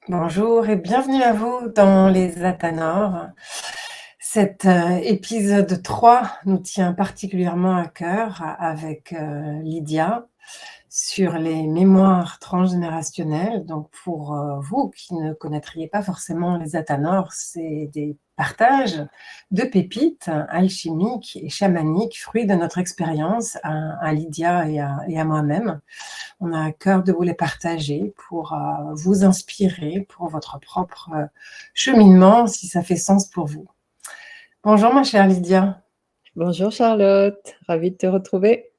Bonjour et bienvenue à vous dans les Athanors. Cet épisode 3 nous tient particulièrement à cœur avec Lydia sur les mémoires transgénérationnelles. Donc pour vous qui ne connaîtriez pas forcément les Athanors, c'est des partages de pépites alchimiques et chamaniques, fruits de notre expérience à Lydia et à moi-même. On a à cœur de vous les partager pour vous inspirer pour votre propre cheminement, si ça fait sens pour vous. Bonjour ma chère Lydia. Bonjour Charlotte, ravie de te retrouver.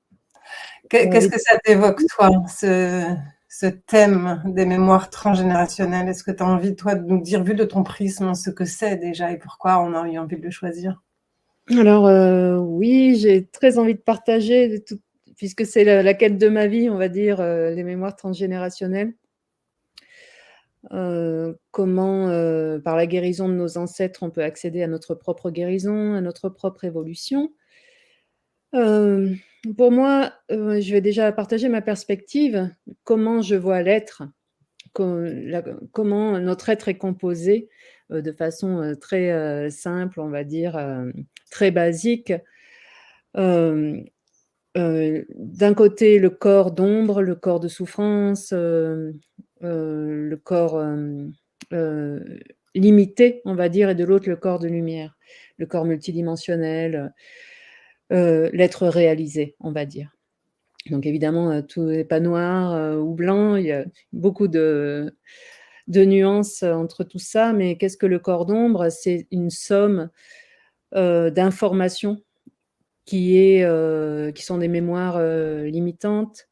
Qu'est-ce que ça t'évoque, toi, ce thème des mémoires transgénérationnelles? Est-ce que tu as envie, toi, de nous dire, vu de ton prisme, ce que c'est déjà et pourquoi on a eu envie de le choisir? Alors oui, j'ai très envie de partager, puisque c'est la quête de ma vie, on va dire, les mémoires transgénérationnelles. Comment, par la guérison de nos ancêtres, on peut accéder à notre propre guérison, à notre propre évolution. Pour moi, je vais déjà partager ma perspective, comment je vois l'être, comment notre être est composé, de façon, très, simple, on va dire, très basique. Hem, D'un côté, le corps d'ombre, le corps de souffrance, le corps, heu, limité, on va dire, et de l'autre, le corps de lumière, le corps multidimensionnel, l'être réalisé, on va dire. Donc évidemment, tout n'est pas noir, ou blanc, il y a beaucoup de nuances entre tout ça, mais qu'est-ce que le corps d'ombre? C'est une somme, d'informations qui sont des mémoires, limitantes,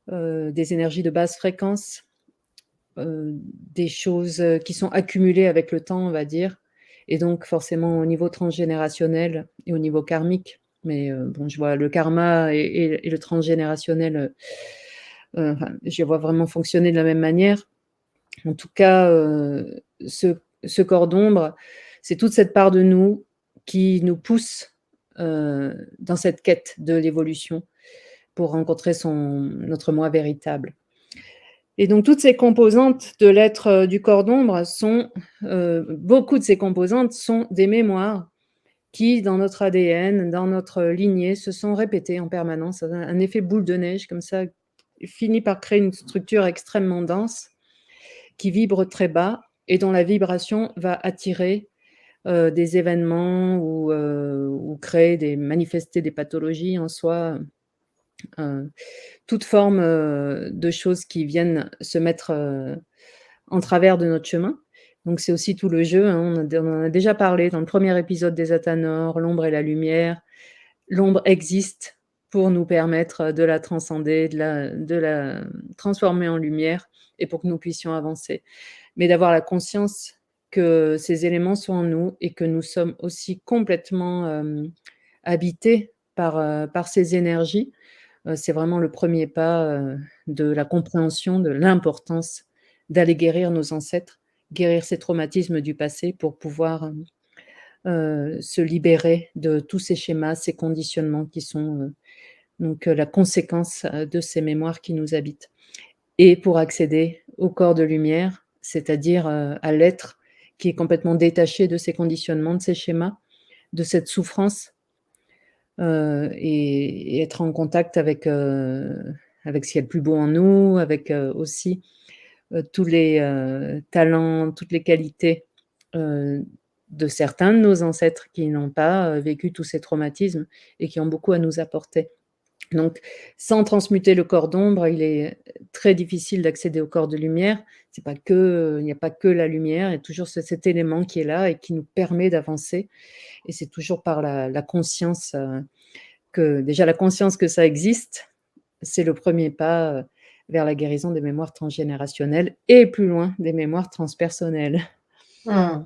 des énergies de basse fréquence, des choses, qui sont accumulées avec le temps, on va dire, et donc forcément au niveau transgénérationnel et au niveau karmique. Mais, bon, je vois le karma et le transgénérationnel, enfin, je les vois vraiment fonctionner de la même manière. En tout cas, ce corps d'ombre, c'est toute cette part de nous qui nous pousse, dans cette quête de l'évolution pour rencontrer notre moi véritable. Et donc toutes ces composantes de l'être, du corps d'ombre sont, beaucoup de ces composantes sont des mémoires qui, dans notre ADN, dans notre lignée, se sont répétées en permanence. Un effet boule de neige comme ça, finit par créer une structure extrêmement dense qui vibre très bas et dont la vibration va attirer, des événements ou créer manifester des pathologies en soi, heu, toute forme, de choses qui viennent se mettre, en travers de notre chemin. Donc c'est aussi tout le jeu, hein, on en a déjà parlé dans le premier épisode des Athanors, l'ombre et la lumière. L'ombre existe pour nous permettre de la transcender, de la transformer en lumière et pour que nous puissions avancer. Mais d'avoir la conscience que ces éléments sont en nous et que nous sommes aussi complètement, habités par ces énergies, c'est vraiment le premier pas, de la compréhension de l'importance d'aller guérir nos ancêtres, guérir ces traumatismes du passé pour pouvoir, se libérer de tous ces schémas, ces conditionnements qui sont, donc la conséquence, de ces mémoires qui nous habitent. Et pour accéder au corps de lumière, c'est-à-dire, à l'être qui est complètement détaché de ces conditionnements, de ces schémas, de cette souffrance, et être en contact avec ce qu'il y a de plus beau en nous, avec, aussi, tous les, talents, toutes les qualités, heu, de certains de nos ancêtres qui n'ont pas, vécu tous ces traumatismes et qui ont beaucoup à nous apporter. Donc, sans transmuter le corps d'ombre, il est très difficile d'accéder au corps de lumière. C'est pas que, il n'y a pas que la lumière, il y a toujours cet élément qui est là et qui nous permet d'avancer, et c'est toujours par la conscience, que déjà la conscience que ça existe, c'est le premier pas, vers la guérison des mémoires transgénérationnelles et plus loin, des mémoires transpersonnelles. Hmm.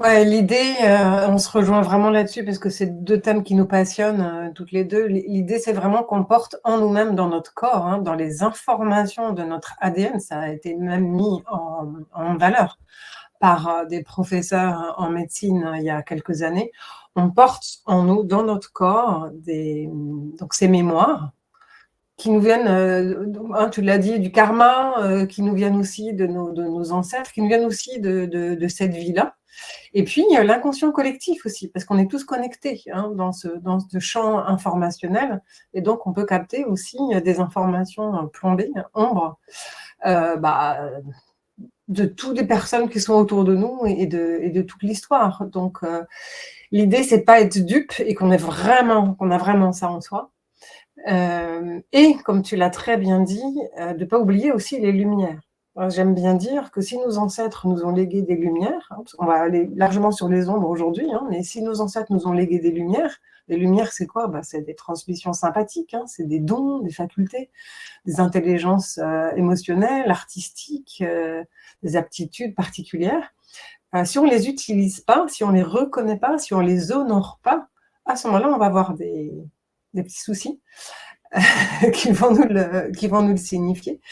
Ouais, l'idée, on se rejoint vraiment là-dessus parce que c'est deux thèmes qui nous passionnent toutes les deux. L'idée, c'est vraiment qu'on porte en nous-mêmes, dans notre corps, hein, dans les informations de notre ADN, ça a été même mis en valeur par des professeurs en médecine il y a quelques années. On porte en nous, dans notre corps, donc ces mémoires qui nous viennent, hein, tu l'as dit, du karma, qui nous viennent aussi de nos ancêtres, qui nous viennent aussi de cette vie-là. Et puis, l'inconscient collectif aussi, parce qu'on est tous connectés, hein, dans ce champ informationnel, et donc on peut capter aussi des informations plombées, ombres, bah, de toutes les personnes qui sont autour de nous et de toute l'histoire. Donc, l'idée, c'est de pas être dupe et qu'on a vraiment ça en soi. Et comme tu l'as très bien dit, de ne pas oublier aussi les lumières. J'aime bien dire que si nos ancêtres nous ont légué des lumières, hein, parce qu'on va aller largement sur les ombres aujourd'hui, hein, mais si nos ancêtres nous ont légué des lumières, les lumières, c'est quoi? C'est des transmissions sympathiques, hein, c'est des dons, des facultés, des intelligences émotionnelles, artistiques, des aptitudes particulières. Si on ne les utilise pas, si on ne les reconnaît pas, si on ne les honore pas, à ce moment-là, on va avoir des petits soucis qui vont nous le signifier.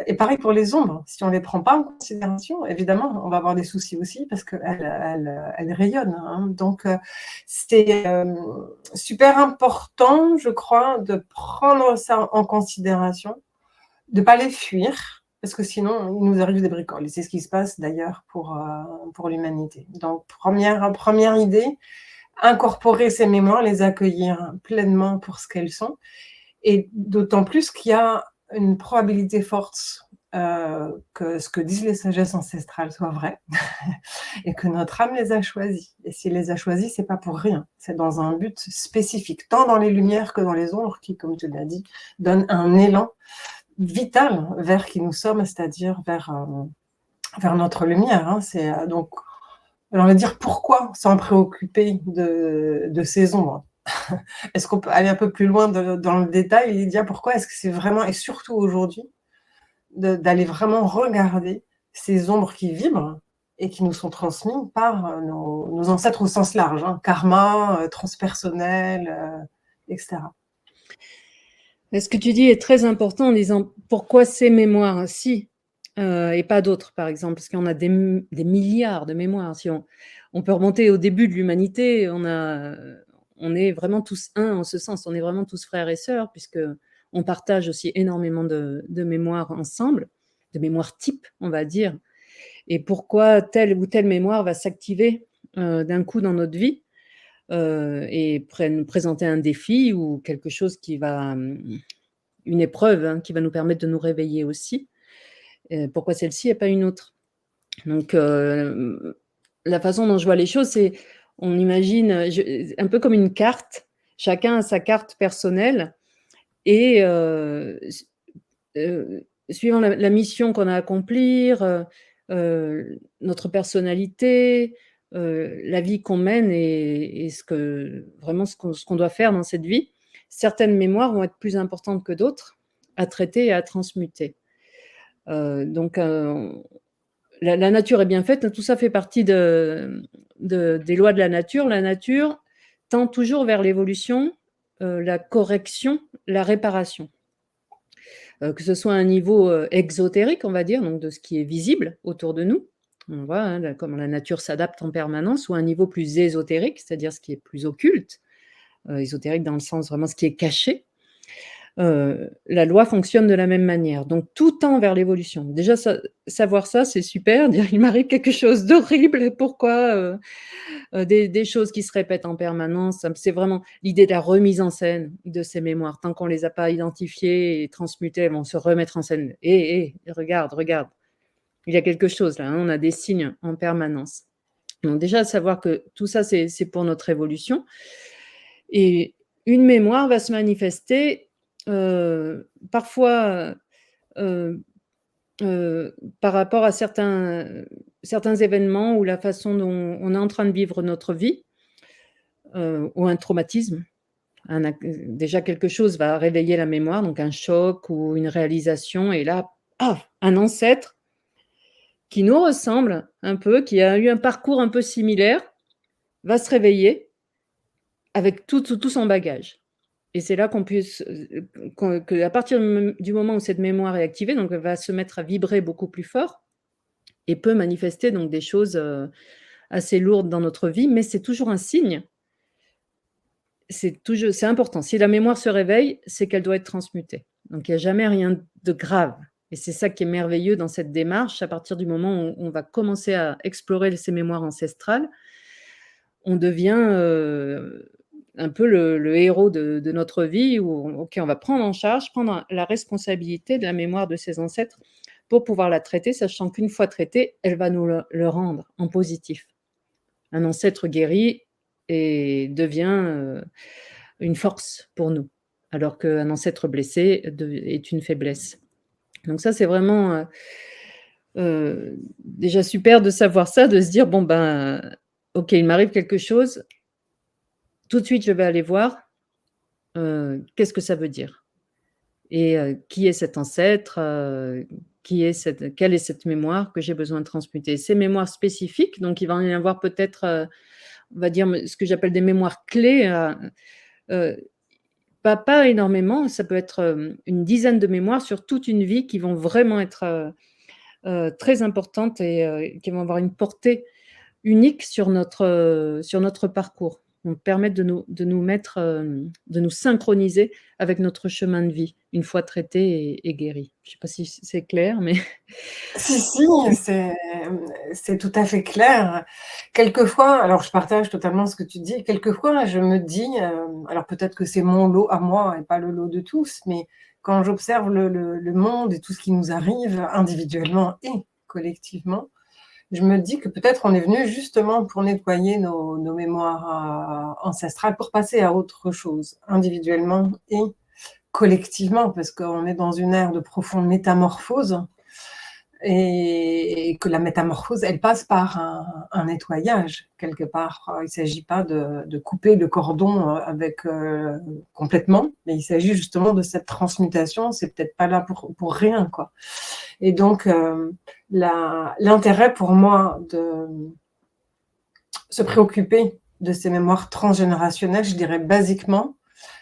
Et pareil pour les ombres, si on ne les prend pas en considération, évidemment, on va avoir des soucis aussi parce qu'elles rayonnent, hein. Donc, c'est super important, je crois, de prendre ça en considération, de ne pas les fuir, parce que sinon, il nous arrive des bricoles. Et c'est ce qui se passe d'ailleurs pour l'humanité. Donc, première idée, incorporer ces mémoires, les accueillir pleinement pour ce qu'elles sont, et d'autant plus qu'il y a une probabilité forte que ce que disent les sagesses ancestrales soit vrai et que notre âme les a choisis. Et s'il les a choisis, c'est pas pour rien, c'est dans un but spécifique, tant dans les lumières que dans les ombres, qui, comme tu l'as dit, donnent un élan vital vers qui nous sommes, c'est-à-dire vers notre lumière, hein. C'est donc, on va dire, pourquoi s'en préoccuper de ces ombres? Est-ce qu'on peut aller un peu plus loin dans le détail, Lydia? Pourquoi est-ce que c'est vraiment, et surtout aujourd'hui, d'aller vraiment regarder ces ombres qui vibrent et qui nous sont transmises par nos ancêtres au sens large, hein, karma, transpersonnel, etc. Et ce que tu dis est très important en disant pourquoi ces mémoires ainsi et pas d'autres, par exemple, parce qu'on a des milliards de mémoires. Si on peut remonter au début de l'humanité, on est vraiment tous un en ce sens, on est vraiment tous frères et sœurs, puisque on partage aussi énormément de mémoires ensemble, de mémoires types, on va dire. Et pourquoi telle ou telle mémoire va s'activer d'un coup dans notre vie et nous présenter un défi ou quelque chose qui va, une épreuve, hein, qui va nous permettre de nous réveiller aussi. Pourquoi celle-ci et pas une autre? Donc, la façon dont je vois les choses, c'est, on imagine un peu comme une carte. Chacun a sa carte personnelle et suivant la mission qu'on a à accomplir, notre personnalité, la vie qu'on mène et vraiment ce qu'on doit faire dans cette vie, certaines mémoires vont être plus importantes que d'autres à traiter et à transmuter. Donc, la nature est bien faite, tout ça fait partie des lois de la nature. La nature tend toujours vers l'évolution, la correction, la réparation. Que ce soit à un niveau exotérique, on va dire, donc de ce qui est visible autour de nous, on voit, hein, comment la nature s'adapte en permanence, ou à un niveau plus ésotérique, c'est-à-dire ce qui est plus occulte, ésotérique dans le sens vraiment ce qui est caché. La loi fonctionne de la même manière, donc tout tend vers l'évolution. Déjà, savoir ça, c'est super, dire il m'arrive quelque chose d'horrible et pourquoi des choses qui se répètent en permanence. C'est vraiment l'idée de la remise en scène de ces mémoires. Tant qu'on ne les a pas identifiées et transmutées, elles vont se remettre en scène. Regarde, il y a quelque chose là, hein, on a des signes en permanence. Donc déjà, savoir que tout ça, c'est pour notre évolution. Et une mémoire va se manifester parfois par rapport à certains événements ou la façon dont on est en train de vivre notre vie, ou un traumatisme. Déjà quelque chose va réveiller la mémoire, donc un choc ou une réalisation, et là, un ancêtre qui nous ressemble un peu, qui a eu un parcours un peu similaire, va se réveiller avec tout son bagage. Et c'est là qu'à partir du moment où cette mémoire est activée, donc elle va se mettre à vibrer beaucoup plus fort et peut manifester donc des choses assez lourdes dans notre vie, mais c'est toujours un signe. c'est important. Si la mémoire se réveille, c'est qu'elle doit être transmutée. Donc il y a jamais rien de grave et c'est ça qui est merveilleux dans cette démarche. À partir du moment où on va commencer à explorer ces mémoires ancestrales, on devient, un peu le héros de notre vie où OK, on va prendre en charge, prendre la responsabilité de la mémoire de ses ancêtres pour pouvoir la traiter, sachant qu'une fois traitée, elle va nous le rendre en positif. Un ancêtre guéri et devient, une force pour nous, alors qu'un ancêtre blessé est une faiblesse. Donc ça, c'est vraiment, déjà super de savoir ça, de se dire: «Bon, ben, OK, il m'arrive quelque chose, tout de suite je vais aller voir, qu'est-ce que ça veut dire? Et qui est cet ancêtre? Quelle est cette mémoire que j'ai besoin de transmuter?» Ces mémoires spécifiques, donc il va y en avoir peut-être, on va dire, ce que j'appelle des mémoires clés, heu, pas énormément, ça peut être, une dizaine de mémoires sur toute une vie qui vont vraiment être, très importantes et qui vont avoir une portée unique sur notre parcours. Donc permettre de nous mettre, de nous synchroniser avec notre chemin de vie, une fois traité et guéri. Je ne sais pas si c'est clair, mais Si, si, c'est tout à fait clair. Quelquefois, alors je partage totalement ce que tu dis, quelquefois je me dis, alors peut-être que c'est mon lot à moi et pas le lot de tous, mais quand j'observe le monde et tout ce qui nous arrive individuellement et collectivement, je me dis que peut-être on est venu justement pour nettoyer nos mémoires, ancestrales, pour passer à autre chose, individuellement et collectivement, parce qu'on est dans une ère de profonde métamorphose et que la métamorphose, elle passe par un nettoyage quelque part. Il ne s'agit pas de couper le cordon avec complètement, mais il s'agit justement de cette transmutation. C'est peut-être pas là pour rien, quoi. Et donc, l'intérêt pour moi de se préoccuper de ces mémoires transgénérationnelles, je dirais basiquement,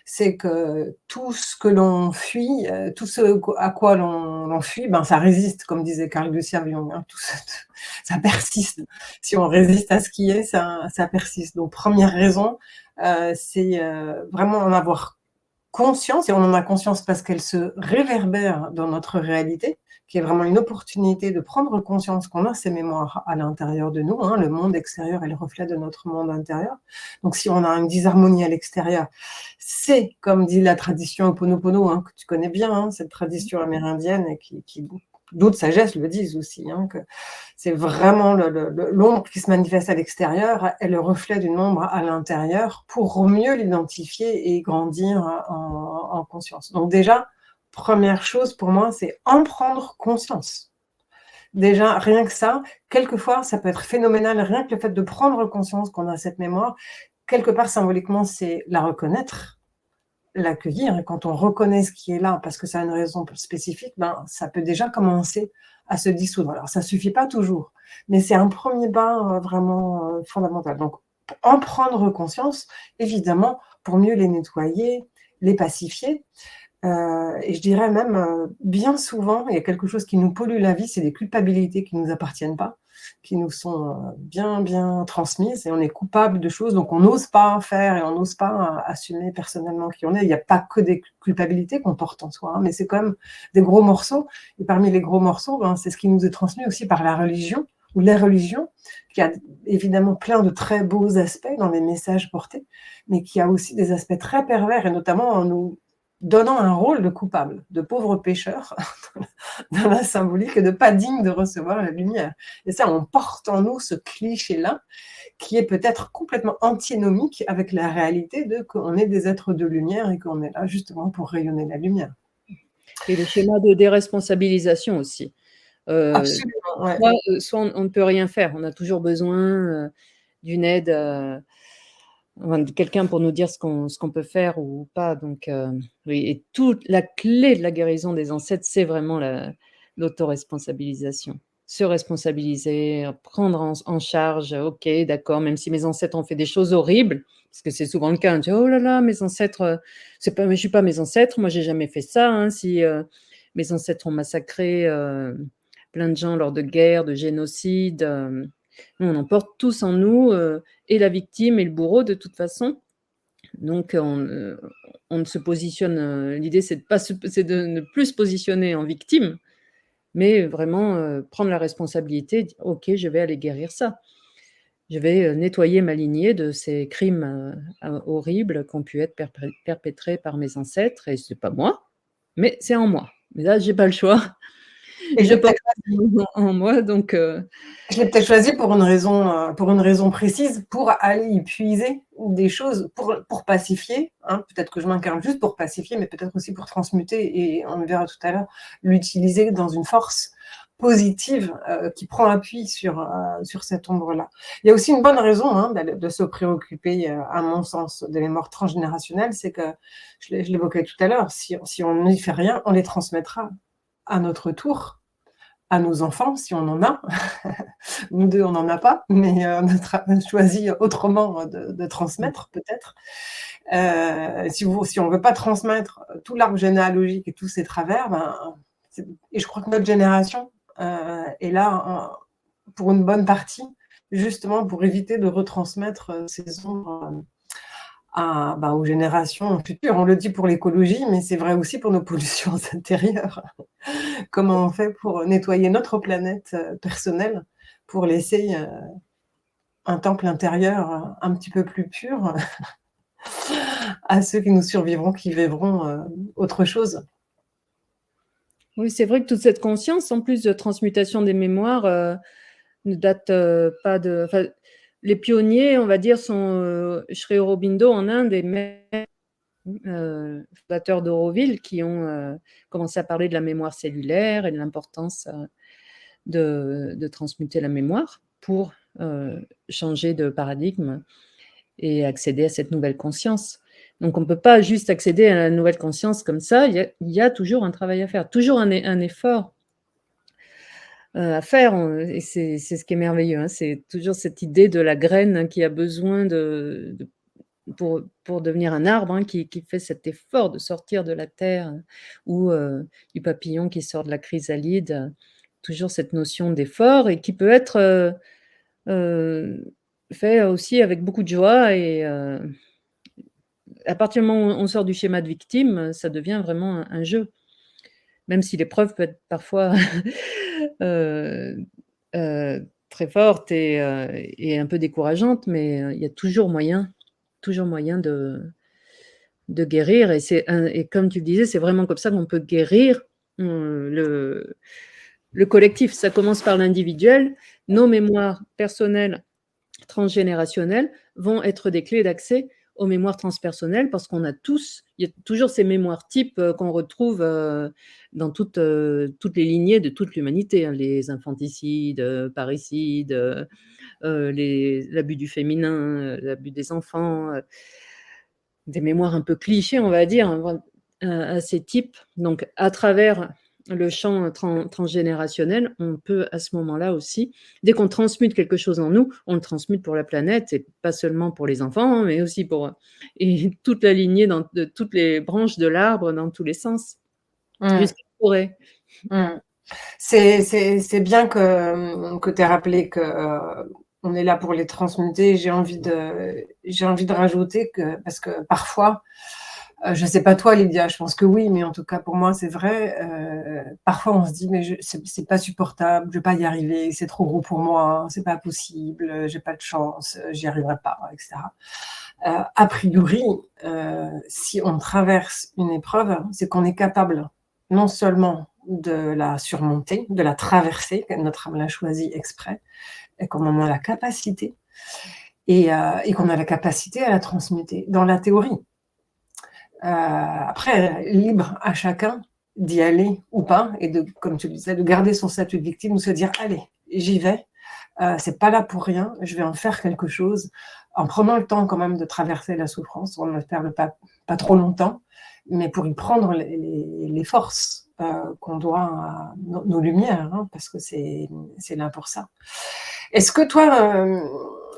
c'est que tout ce que l'on fuit, tout ce à quoi l'on fuit, ben, ça résiste, comme disait Carl Gustav Jung, hein, tout ça, ça persiste. Si on résiste à ce qui est, ça persiste. Donc première raison, c'est, vraiment en avoir conscience, et on en a conscience parce qu'elle se réverbère dans notre réalité, qui est vraiment une opportunité de prendre conscience qu'on a ces mémoires à l'intérieur de nous, hein. Le monde extérieur est le reflet de notre monde intérieur. Donc si on a une disharmonie à l'extérieur, c'est, comme dit la tradition Ho'oponopono, hein, que tu connais bien, hein, cette tradition amérindienne et qui d'autres sagesses le disent aussi, hein, que c'est vraiment l'ombre qui se manifeste à l'extérieur est le reflet d'une ombre à l'intérieur pour mieux l'identifier et grandir en conscience. Donc déjà, première chose pour moi, c'est en prendre conscience. Déjà, rien que ça, quelquefois, ça peut être phénoménal, rien que le fait de prendre conscience qu'on a cette mémoire, quelque part symboliquement, c'est la reconnaître, l'accueillir, et quand on reconnaît ce qui est là, parce que ça a une raison spécifique, ben, ça peut déjà commencer à se dissoudre. Alors ça suffit pas toujours, mais c'est un premier pas, vraiment, fondamental. Donc en prendre conscience, évidemment, pour mieux les nettoyer, les pacifier, et je dirais même, bien souvent, il y a quelque chose qui nous pollue la vie, c'est des culpabilités qui ne nous appartiennent pas, qui nous sont, bien, bien transmises, et on est coupable de choses, donc on n'ose pas faire et on n'ose pas, assumer personnellement qui on est. Il n'y a pas que des culpabilités qu'on porte en soi, hein, mais c'est quand même des gros morceaux, et parmi les gros morceaux, ben, c'est ce qui nous est transmis aussi par la religion ou les religions, qui a évidemment plein de très beaux aspects dans les messages portés, mais qui a aussi des aspects très pervers, et notamment en nous donnant un rôle de coupable, de pauvre pécheur, dans la symbolique, et de pas digne de recevoir la lumière. Et ça, on porte en nous ce cliché-là, qui est peut-être complètement antinomique avec la réalité de qu'on est des êtres de lumière et qu'on est là justement pour rayonner la lumière. et le schéma de déresponsabilisation aussi. Absolument, ouais. Soit on ne peut rien faire, on a toujours besoin, d'une aide, enfin de quelqu'un pour nous dire ce qu'on peut faire ou pas, donc oui, et toute la clé de la guérison des ancêtres, c'est vraiment l'autoresponsabilisation. Se responsabiliser, prendre en charge, OK, d'accord, même si mes ancêtres ont fait des choses horribles, parce que c'est souvent le cas, on dit: «Oh là là, mes ancêtres, c'est pas mais je suis pas mes ancêtres, moi j'ai jamais fait ça, hein, si, mes ancêtres ont massacré, plein de gens lors de guerres, de génocides», on en porte tous en nous, et la victime et le bourreau de toute façon. Donc on ne se positionne, l'idée c'est de ne plus se positionner en victime, mais vraiment, prendre la responsabilité, dire: «OK, je vais aller guérir ça. Je vais, nettoyer ma lignée de ces crimes, horribles qui ont pu être perpétrés par mes ancêtres et c'est pas moi, mais c'est en moi. Mais là, j'ai pas le choix. Et je Je l'ai porte peut-être en moi donc Je l'ai peut-être choisi pour une raison précise, pour aller y puiser des choses, pour pacifier, hein. Peut-être que je m'incarne juste pour pacifier, mais peut-être aussi pour transmuter et on le verra tout à l'heure, l'utiliser dans une force positive, qui prend appui sur cette ombre-là. Il y a aussi une bonne raison, hein, de se préoccuper, à mon sens, des mémoires transgénérationnelles, c'est que je l'évoquais tout à l'heure, si on n'y fait rien, on les transmettra à notre tour, à nos enfants, si on en a. Nous 2, on n'en a pas, mais on a choisi autrement de transmettre peut-être. Si on veut pas transmettre tout l'arbre généalogique et tous ses travers, ben, et je crois que notre génération est là pour une bonne partie, justement pour éviter de retransmettre ces ombres aux générations futures. On le dit pour l'écologie, mais c'est vrai aussi pour nos pollutions intérieures. Comment on fait pour nettoyer notre planète personnelle, pour laisser un temple intérieur un petit peu plus pur à ceux qui nous survivront, qui vivront autre chose. oui, c'est vrai que toute cette conscience, en plus de transmutation des mémoires, ne date, pas de enfin, les pionniers, on va dire, sont, Sri Aurobindo en Inde et même, fondateurs d'Auroville qui ont, commencé à parler de la mémoire cellulaire et de l'importance, de transmuter la mémoire pour, changer de paradigme et accéder à cette nouvelle conscience. Donc on ne peut pas juste accéder à la nouvelle conscience comme ça, il y a toujours un travail à faire, toujours un effort, à faire, et c'est ce qui est merveilleux, hein. C'est toujours cette idée de la graine qui a besoin de pour devenir un arbre, hein, qui fait cet effort de sortir de la terre, ou du papillon qui sort de la chrysalide, toujours cette notion d'effort et qui peut être, heu, fait aussi avec beaucoup de joie et à partir du moment où on sort du schéma de victime, ça devient vraiment un jeu. Même si l'épreuve peut être parfois, heu très forte et un peu décourageante, mais il y a toujours moyen de guérir et comme tu le disais, c'est vraiment comme ça qu'on peut guérir, le collectif. Ça commence par l'individuel. Nos mémoires personnelles transgénérationnelles vont être des clés d'accès aux mémoires transpersonnelles parce qu'on a tous il y a toujours ces mémoires types, qu'on retrouve, dans toutes les lignées de toute l'humanité, hein, les infanticides, parricides, l'abus du féminin, l'abus des enfants, des mémoires un peu clichés, on va dire, hein, à ces types. Donc à travers le champ transgénérationnel, on peut à ce moment-là aussi, dès qu'on transmute quelque chose en nous, on le transmute pour la planète et pas seulement pour les enfants, mais aussi pour, et toute la lignée de toutes les branches de l'arbre dans tous les sens, Mmh, jusqu'à la forêt. mmh. C'est bien que tu aies rappelé que, on est là pour les transmuter. J'ai envie de rajouter que parce que parfois, je sais pas toi Lydia, je pense que oui, mais en tout cas pour moi c'est vrai, parfois on se dit: «Mais c'est pas supportable, je vais pas y arriver, c'est trop gros pour moi, c'est pas possible, j'ai pas de chance, j'y arriverai pas» et cetera. A priori, si on traverse une épreuve, c'est qu'on est capable non seulement de la surmonter, de la traverser, que notre âme l'a choisi exprès et qu'on en a la capacité et qu'on a la capacité à la transmuter dans la théorie. Après, libre à chacun d'y aller ou pas et de, comme tu le disais, de garder son statut de victime ou se dire: «Allez, j'y vais, c'est pas là pour rien, je vais en faire quelque chose», en prenant le temps quand même de traverser la souffrance. On ne perd pas trop longtemps, mais pour y prendre les forces, qu'on doit à nos lumières, hein, parce que c'est là pour ça. Est-ce que toi,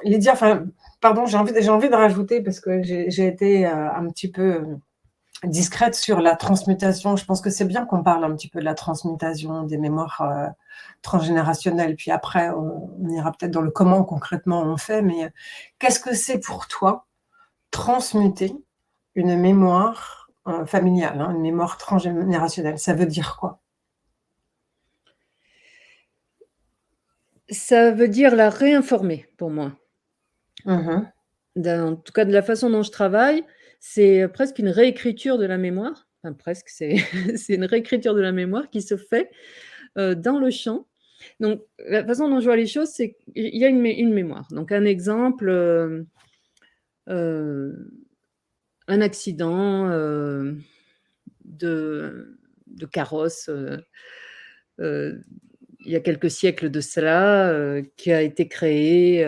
Lydia, enfin, pardon, j'ai envie de rajouter parce que j'ai été, un petit peu, discrète sur la transmutation. Je pense que c'est bien qu'on parle un petit peu de la transmutation des mémoires transgénérationnelles. Puis après, on ira peut-être dans le comment concrètement on fait. Mais qu'est-ce que c'est pour toi transmuter une mémoire familiale, hein, une mémoire transgénérationnelle. Ça veut dire quoi? Ça veut dire la réinformer pour moi. Mmh. En tout cas, de la façon dont je travaille, c'est presque une réécriture de la mémoire. Enfin presque, c'est c'est une réécriture de la mémoire qui se fait, dans le champ. Donc la façon dont je vois les choses, c'est qu'il y a une mémoire. Donc un exemple, heu, un accident, de carrosse, heu, il y a quelques siècles de cela, qui a été créé,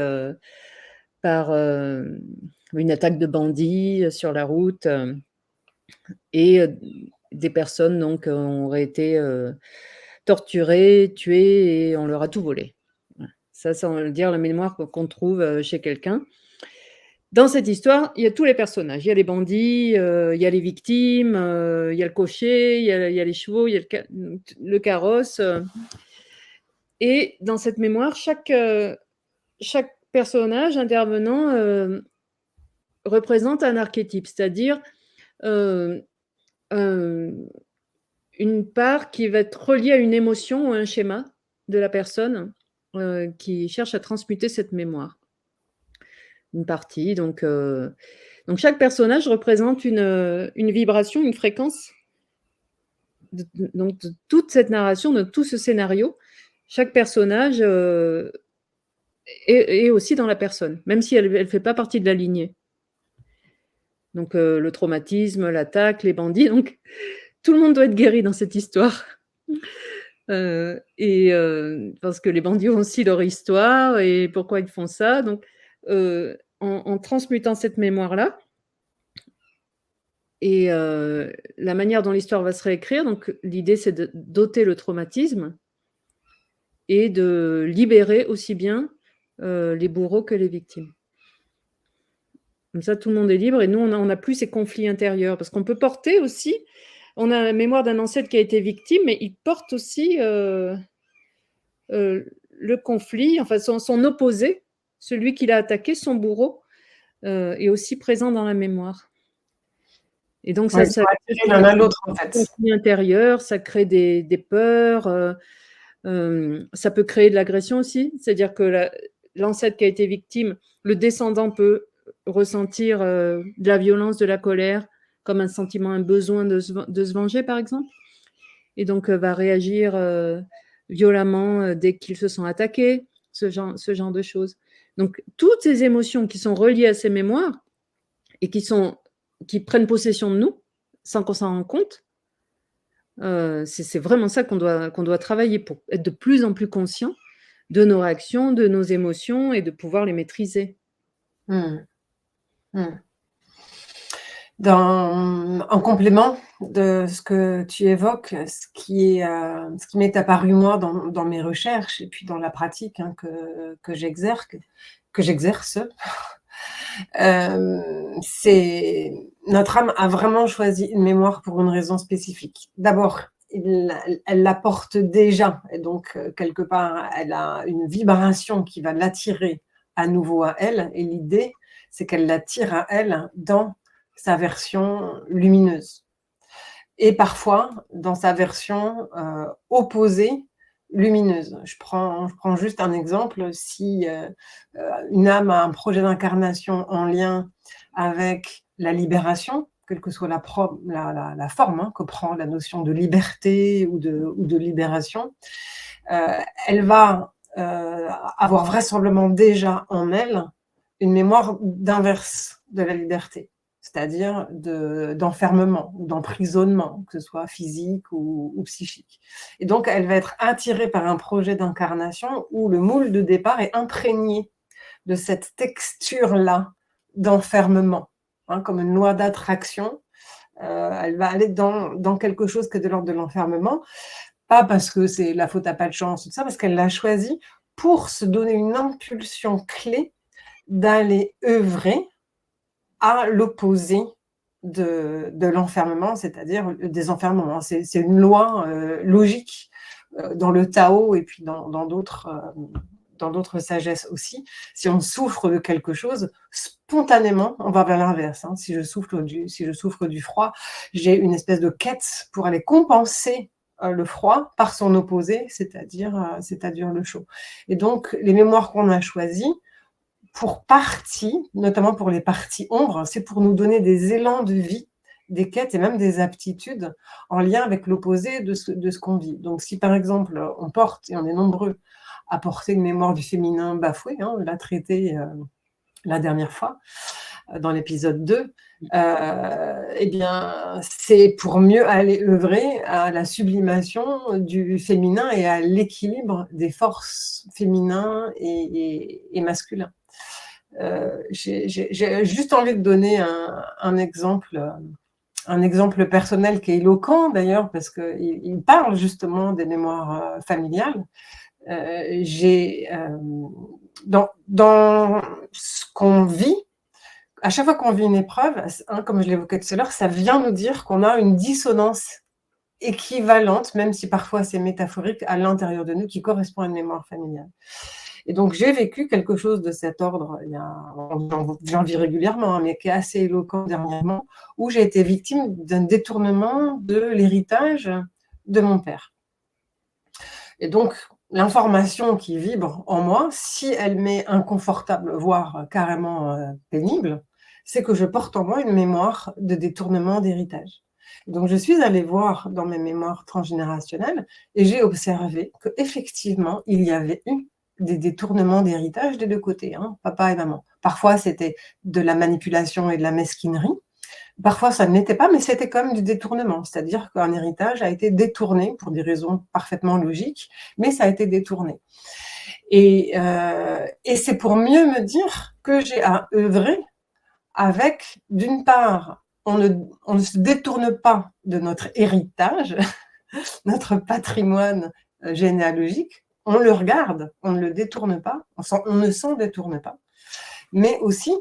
par, une attaque de bandits, sur la route, et des personnes donc auraient été, torturées, tuées et on leur a tout volé. Voilà. Ça, on va dire la mémoire qu'on trouve, chez quelqu'un. Dans cette histoire, il y a tous les personnages. Il y a les bandits, il y a les victimes, il y a le cocher, il y a les chevaux, il y a le carrosse, et dans cette mémoire, chaque personnage intervenant, représente un archétype, c'est-à-dire, heu, hem, une part qui va être reliée à une émotion ou un schéma de la personne, qui cherche à transmuter cette mémoire. Une partie donc chaque personnage représente une vibration, une fréquence de toute cette narration, de tout ce scénario. Chaque personnage, est aussi dans la personne, même si elle fait pas partie de la lignée. Donc le traumatisme, l'attaque, les bandits, donc tout le monde doit être guéri dans cette histoire. Parce que les bandits ont aussi leur histoire et pourquoi ils font ça. Donc en transmutant cette mémoire-là et la manière dont l'histoire va se réécrire, donc l'idée c'est de d'ôter le traumatisme et de libérer aussi bien, les bourreaux que les victimes. Comme ça, tout le monde est libre et nous, on a plus ces conflits intérieurs. Parce qu'on peut porter aussi on a la mémoire d'un ancêtre qui a été victime, mais il porte aussi, le conflit, enfin son opposé, celui qui l'a attaqué, son bourreau, est aussi présent dans la mémoire. Et donc Ouais, ça ils sont attirés crée l'un à des l'autre, en fait. conflits intérieurs, ça crée des peurs, ça peut créer de l'agression aussi. C'est-à-dire que l'ancêtre qui a été victime, le descendant peut ressentir, de la violence, de la colère, comme un sentiment, un besoin de se venger, par exemple, et donc va réagir, violemment, dès qu'il se sent attaqué, ce genre de choses. Donc toutes ces émotions qui sont reliées à ces mémoires et qui prennent possession de nous, sans qu'on s'en rende compte, c'est vraiment ça qu'on doit travailler pour être de plus en plus conscient de nos réactions, de nos émotions et de pouvoir les maîtriser. Mmh. Mmh. En complément de ce que tu évoques, ce qui m'est apparu moi dans mes recherches et puis dans la pratique, hein, que j'exerce, c'est notre âme a vraiment choisi une mémoire pour une raison spécifique. D'abord, elle la porte déjà et donc quelque part, elle a une vibration qui va l'attirer à nouveau à elle et l'idée, c'est qu'elle l'attire à elle dans sa version lumineuse et parfois dans sa version, opposée lumineuse. Je prends juste un exemple, si, une âme a un projet d'incarnation en lien avec la libération, quelle que soit la forme, hein, que prend la notion de liberté ou de libération, elle va, avoir vraisemblablement déjà en elle une mémoire d'inverse de la liberté, c'est-à-dire d'enfermement ou d'emprisonnement, que ce soit physique ou psychique. Et donc, elle va être attirée par un projet d'incarnation où le moule de départ est imprégné de cette texture-là d'enfermement, hein, comme une loi d'attraction. Elle va aller dans quelque chose qui est de l'ordre de l'enfermement, pas parce que c'est la faute à pas de chance, tout ça, parce qu'elle l'a choisi pour se donner une impulsion clé d'aller œuvrer à l'opposé de l'enfermement, c'est-à-dire le désenfermement. C'est une loi logique dans le Tao et puis dans dans d'autres sagesses aussi, si on souffre de quelque chose, spontanément, on va vers l'inverse, hein. Si je souffre du froid, j'ai une espèce de quête pour aller compenser, le froid par son opposé, c'est-à-dire le chaud. Et donc les mémoires qu'on a choisies, pour partie, notamment pour les parties ombres, c'est pour nous donner des élans de vie, des quêtes et même des aptitudes en lien avec l'opposé de ce qu'on vit. Donc si par exemple, on porte, et on est nombreux à porter une mémoire du féminin bafoué, hein, on l'a traité, la dernière fois, dans l'épisode 2, eh bien, c'est pour mieux aller œuvrer à la sublimation du féminin et à l'équilibre des forces féminins et masculins. J'ai juste envie de donner un exemple personnel qui est éloquent d'ailleurs, parce qu'il parle justement des mémoires familiales. Dans ce qu'on vit, à chaque fois qu'on vit une épreuve, hein, comme je l'évoquais tout à l'heure, ça vient nous dire qu'on a une dissonance équivalente, même si parfois c'est métaphorique, à l'intérieur de nous, qui correspond à une mémoire familiale. Et donc j'ai vécu quelque chose de cet ordre, j'en vis régulièrement, hein, mais qui est assez éloquent dernièrement, où j'ai été victime d'un détournement de l'héritage de mon père. Et donc l'information qui vibre en moi, si elle m'est inconfortable, voire carrément pénible, c'est que je porte en moi une mémoire de détournement d'héritage. Donc je suis allée voir dans mes mémoires transgénérationnelles et j'ai observé qu'effectivement, il y avait eu des détournements d'héritage des deux côtés, hein, papa et maman. Parfois, c'était de la manipulation et de la mesquinerie. Parfois, ça ne l'était pas, mais c'était quand même du détournement. C'est-à-dire qu'un héritage a été détourné pour des raisons parfaitement logiques, mais ça a été détourné. Et c'est pour mieux me dire que j'ai à œuvrer avec, d'une part, on ne se détourne pas de notre héritage, notre patrimoine généalogique, on le regarde, on ne le détourne pas, on ne s'en détourne pas, mais aussi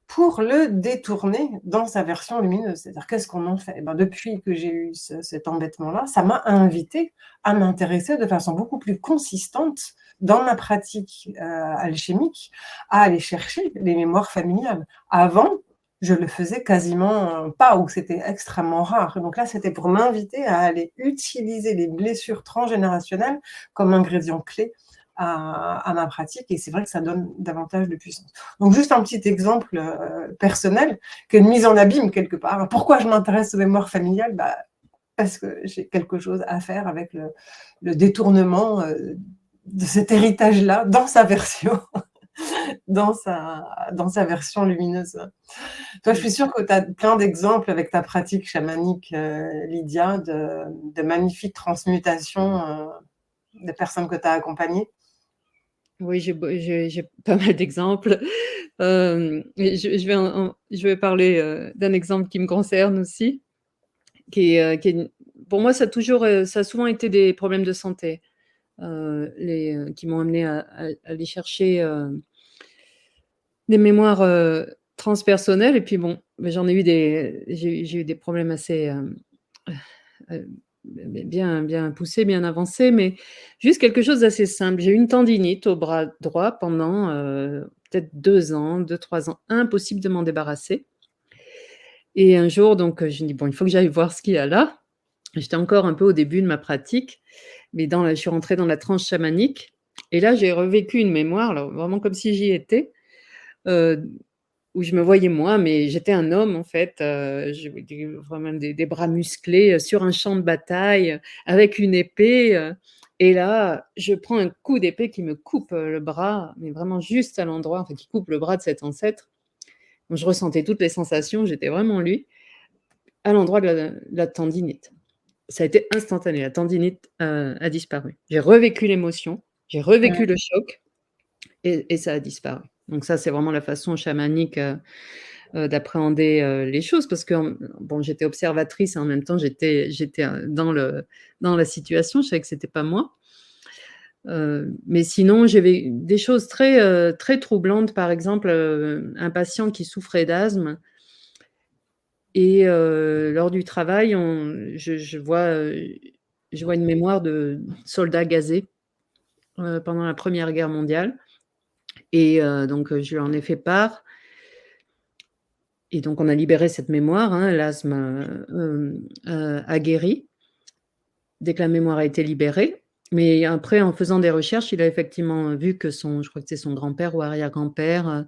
pour le détourner dans sa version lumineuse. C'est-à-dire, qu'est-ce qu'on en fait? Depuis que j'ai eu cet embêtement-là, ça m'a invité à m'intéresser de façon beaucoup plus consistante dans ma pratique alchimique, à aller chercher les mémoires familiales. Avant, je le faisais quasiment pas, ou c'était extrêmement rare. Donc là, c'était pour m'inviter à aller utiliser les blessures transgénérationnelles comme ingrédient clé à ma pratique, et c'est vrai que ça donne davantage de puissance. Donc juste un petit exemple personnel, qui est une mise en abîme quelque part. Pourquoi je m'intéresse aux mémoires familiales? Parce que j'ai quelque chose à faire avec le détournement de cet héritage-là dans sa version, dans sa version lumineuse. Toi, je suis sûre que tu as plein d'exemples avec ta pratique chamanique, Lydia, de magnifiques transmutations des personnes que tu as accompagnées. Oui, j'ai pas mal d'exemples. Et je vais parler d'un exemple qui me concerne aussi, qui est pour moi, ça a souvent été des problèmes de santé, qui m'ont amené à aller chercher des mémoires transpersonnelles. Et puis bon, j'ai eu des problèmes assez bien poussés, bien avancés, mais juste quelque chose d'assez simple. J'ai eu une tendinite au bras droit pendant peut-être 2 ans, 2-3 ans, impossible de m'en débarrasser. Et un jour, donc, je me dis: «Bon, il faut que j'aille voir ce qu'il y a là». J'étais encore un peu au début de ma pratique, mais je suis rentrée dans la transe chamanique, et là, j'ai revécu une mémoire, alors vraiment comme si j'y étais, heu, où je me voyais moi, mais j'étais un homme en fait, j'avais vraiment des bras musclés, sur un champ de bataille, avec une épée, et là, je prends un coup d'épée qui me coupe, le bras, mais vraiment juste à l'endroit, enfin qui coupe le bras de cet ancêtre. Donc je ressentais toutes les sensations, j'étais vraiment lui, à l'endroit de la tendinite. Ça a été instantané, la tendinite, a disparu. J'ai revécu l'émotion, j'ai revécu le choc, et ça a disparu. Donc ça, c'est vraiment la façon chamanique, d'appréhender, les choses, parce que, bon, j'étais observatrice et en même temps j'étais, dans la situation, je savais que c'était pas moi. Mais sinon, j'avais des choses très troublantes. Par exemple, un patient qui souffrait d'asthme, et lors du travail, je vois une mémoire de soldat gazé, pendant la Première Guerre mondiale et donc je lui en ai fait part et donc on a libéré cette mémoire, hein. L'asthme, a guéri dès que la mémoire a été libérée. Mais après, en faisant des recherches, il a effectivement vu que je crois que c'est son grand-père ou arrière-grand-père,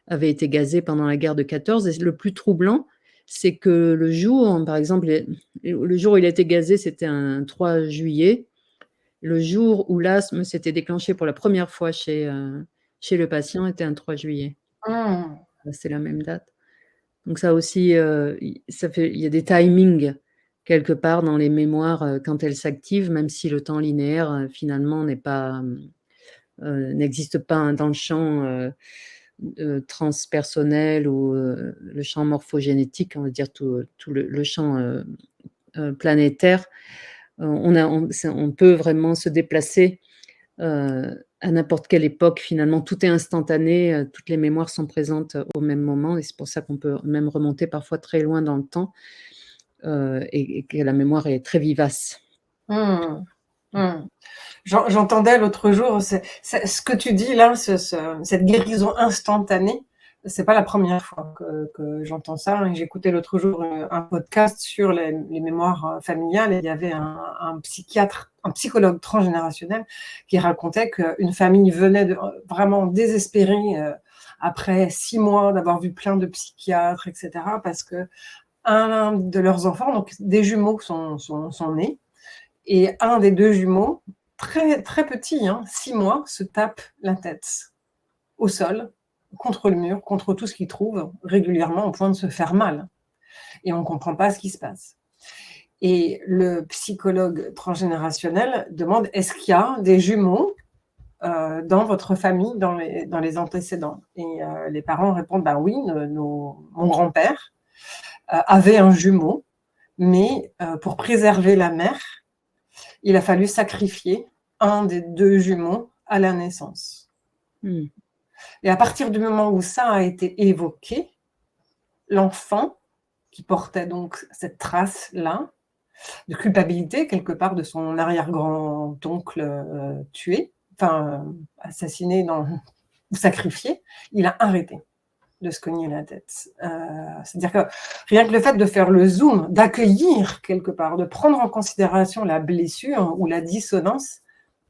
avait été gazé pendant la guerre de 14 et le plus troublant, c'est que le jour, par exemple, le jour où il a été gazé, c'était un 3 juillet. Le jour où l'asthme s'était déclenché pour la première fois chez le patient était un 3 juillet. Mmh. C'est la même date. Donc ça aussi, il y a des timings quelque part dans les mémoires, quand elles s'activent, même si le temps linéaire, finalement n'existe pas dans le champ, transpersonnel ou le champ morphogénétique, on va dire tout le champ planétaire. On peut vraiment se déplacer à n'importe quelle époque. Finalement, tout est instantané, toutes les mémoires sont présentes au même moment et c'est pour ça qu'on peut même remonter parfois très loin dans le temps et que la mémoire est très vivace. Mmh. Mmh. J'entendais l'autre jour, ce que tu dis là, cette guérison instantanée, c'est pas la première fois que j'entends ça. J'écoutais l'autre jour un podcast sur les mémoires familiales et il y avait un psychiatre, un psychologue transgénérationnel qui racontait qu'une famille venait vraiment désespérée après 6 mois d'avoir vu plein de psychiatres, etc. parce que un de leurs enfants, donc des jumeaux sont nés, et un des 2 jumeaux, très, très petit, 6 mois, se tape la tête au sol, contre le mur, contre tout ce qu'il trouve, régulièrement au point de se faire mal. Et on ne comprend pas ce qui se passe. Et le psychologue transgénérationnel demande, est-ce qu'il y a des jumeaux dans votre famille, dans les antécédents? Et les parents répondent, bah oui, mon grand-père avait un jumeau, mais pour préserver la mère, il a fallu sacrifier un des 2 jumeaux à la naissance. Mmh. Et à partir du moment où ça a été évoqué, l'enfant, qui portait donc cette trace-là, de culpabilité, quelque part, de son arrière-grand-oncle tué, assassiné ou sacrifié, il a arrêté de se cogner la tête. C'est-à-dire que rien que le fait de faire le zoom, d'accueillir quelque part, de prendre en considération la blessure ou la dissonance,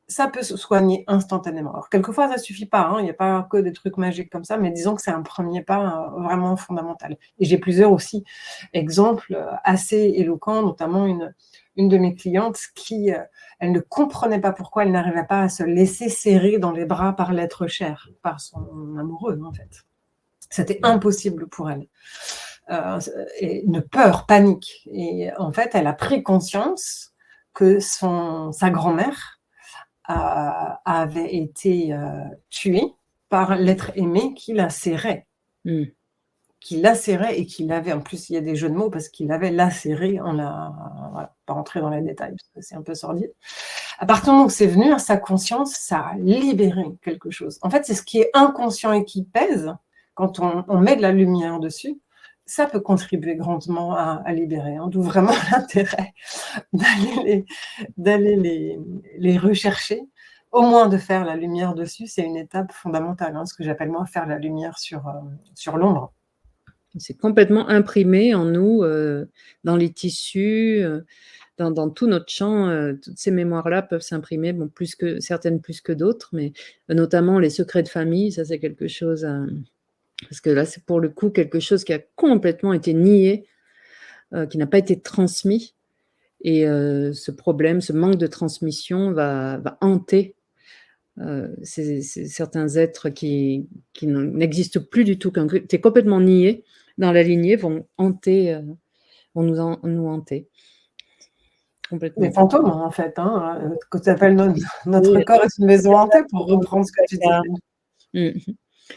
ça peut se soigner instantanément. Alors quelquefois ça suffit pas, il n'y a pas que des trucs magiques comme ça, mais disons que c'est un premier pas vraiment fondamental. Et j'ai plusieurs aussi exemples assez éloquents, notamment une de mes clientes qui, elle ne comprenait pas pourquoi elle n'arrivait pas à se laisser serrer dans les bras par l'être cher, par son amoureux en fait. C'était impossible pour elle. Et une peur, panique. Et en fait, elle a pris conscience que sa grand-mère avait été tuée par l'être aimé qui la serrait. Mmh. Qui lacérait et qui l'avait, en plus il y a des jeux de mots parce qu'il l'avait lacérée, voilà, pas rentrer dans les détails parce que c'est un peu sordide. À partir du moment où c'est venu à sa conscience, ça a libéré quelque chose. En fait, c'est ce qui est inconscient et qui pèse, quand on met de la lumière dessus, ça peut contribuer grandement à libérer, d'où vraiment l'intérêt d'aller les rechercher, au moins de faire la lumière dessus, c'est une étape fondamentale, ce que j'appelle moi faire la lumière sur l'ombre. C'est complètement imprimé en nous, dans les tissus, dans tout notre champ, toutes ces mémoires-là peuvent s'imprimer, bon, certaines plus que d'autres, mais notamment les secrets de famille, ça c'est quelque chose, parce que là, c'est pour le coup quelque chose qui a complètement été nié, qui n'a pas été transmis et ce problème, ce manque de transmission va hanter, certains êtres qui n'existent plus du tout, qui ont été complètement niés dans la lignée, vont nous hanter. Complètement. Des fantômes, en fait, que tu appelles notre Oui, corps est une maison hantée, pour reprendre ce que tu disais. Mmh.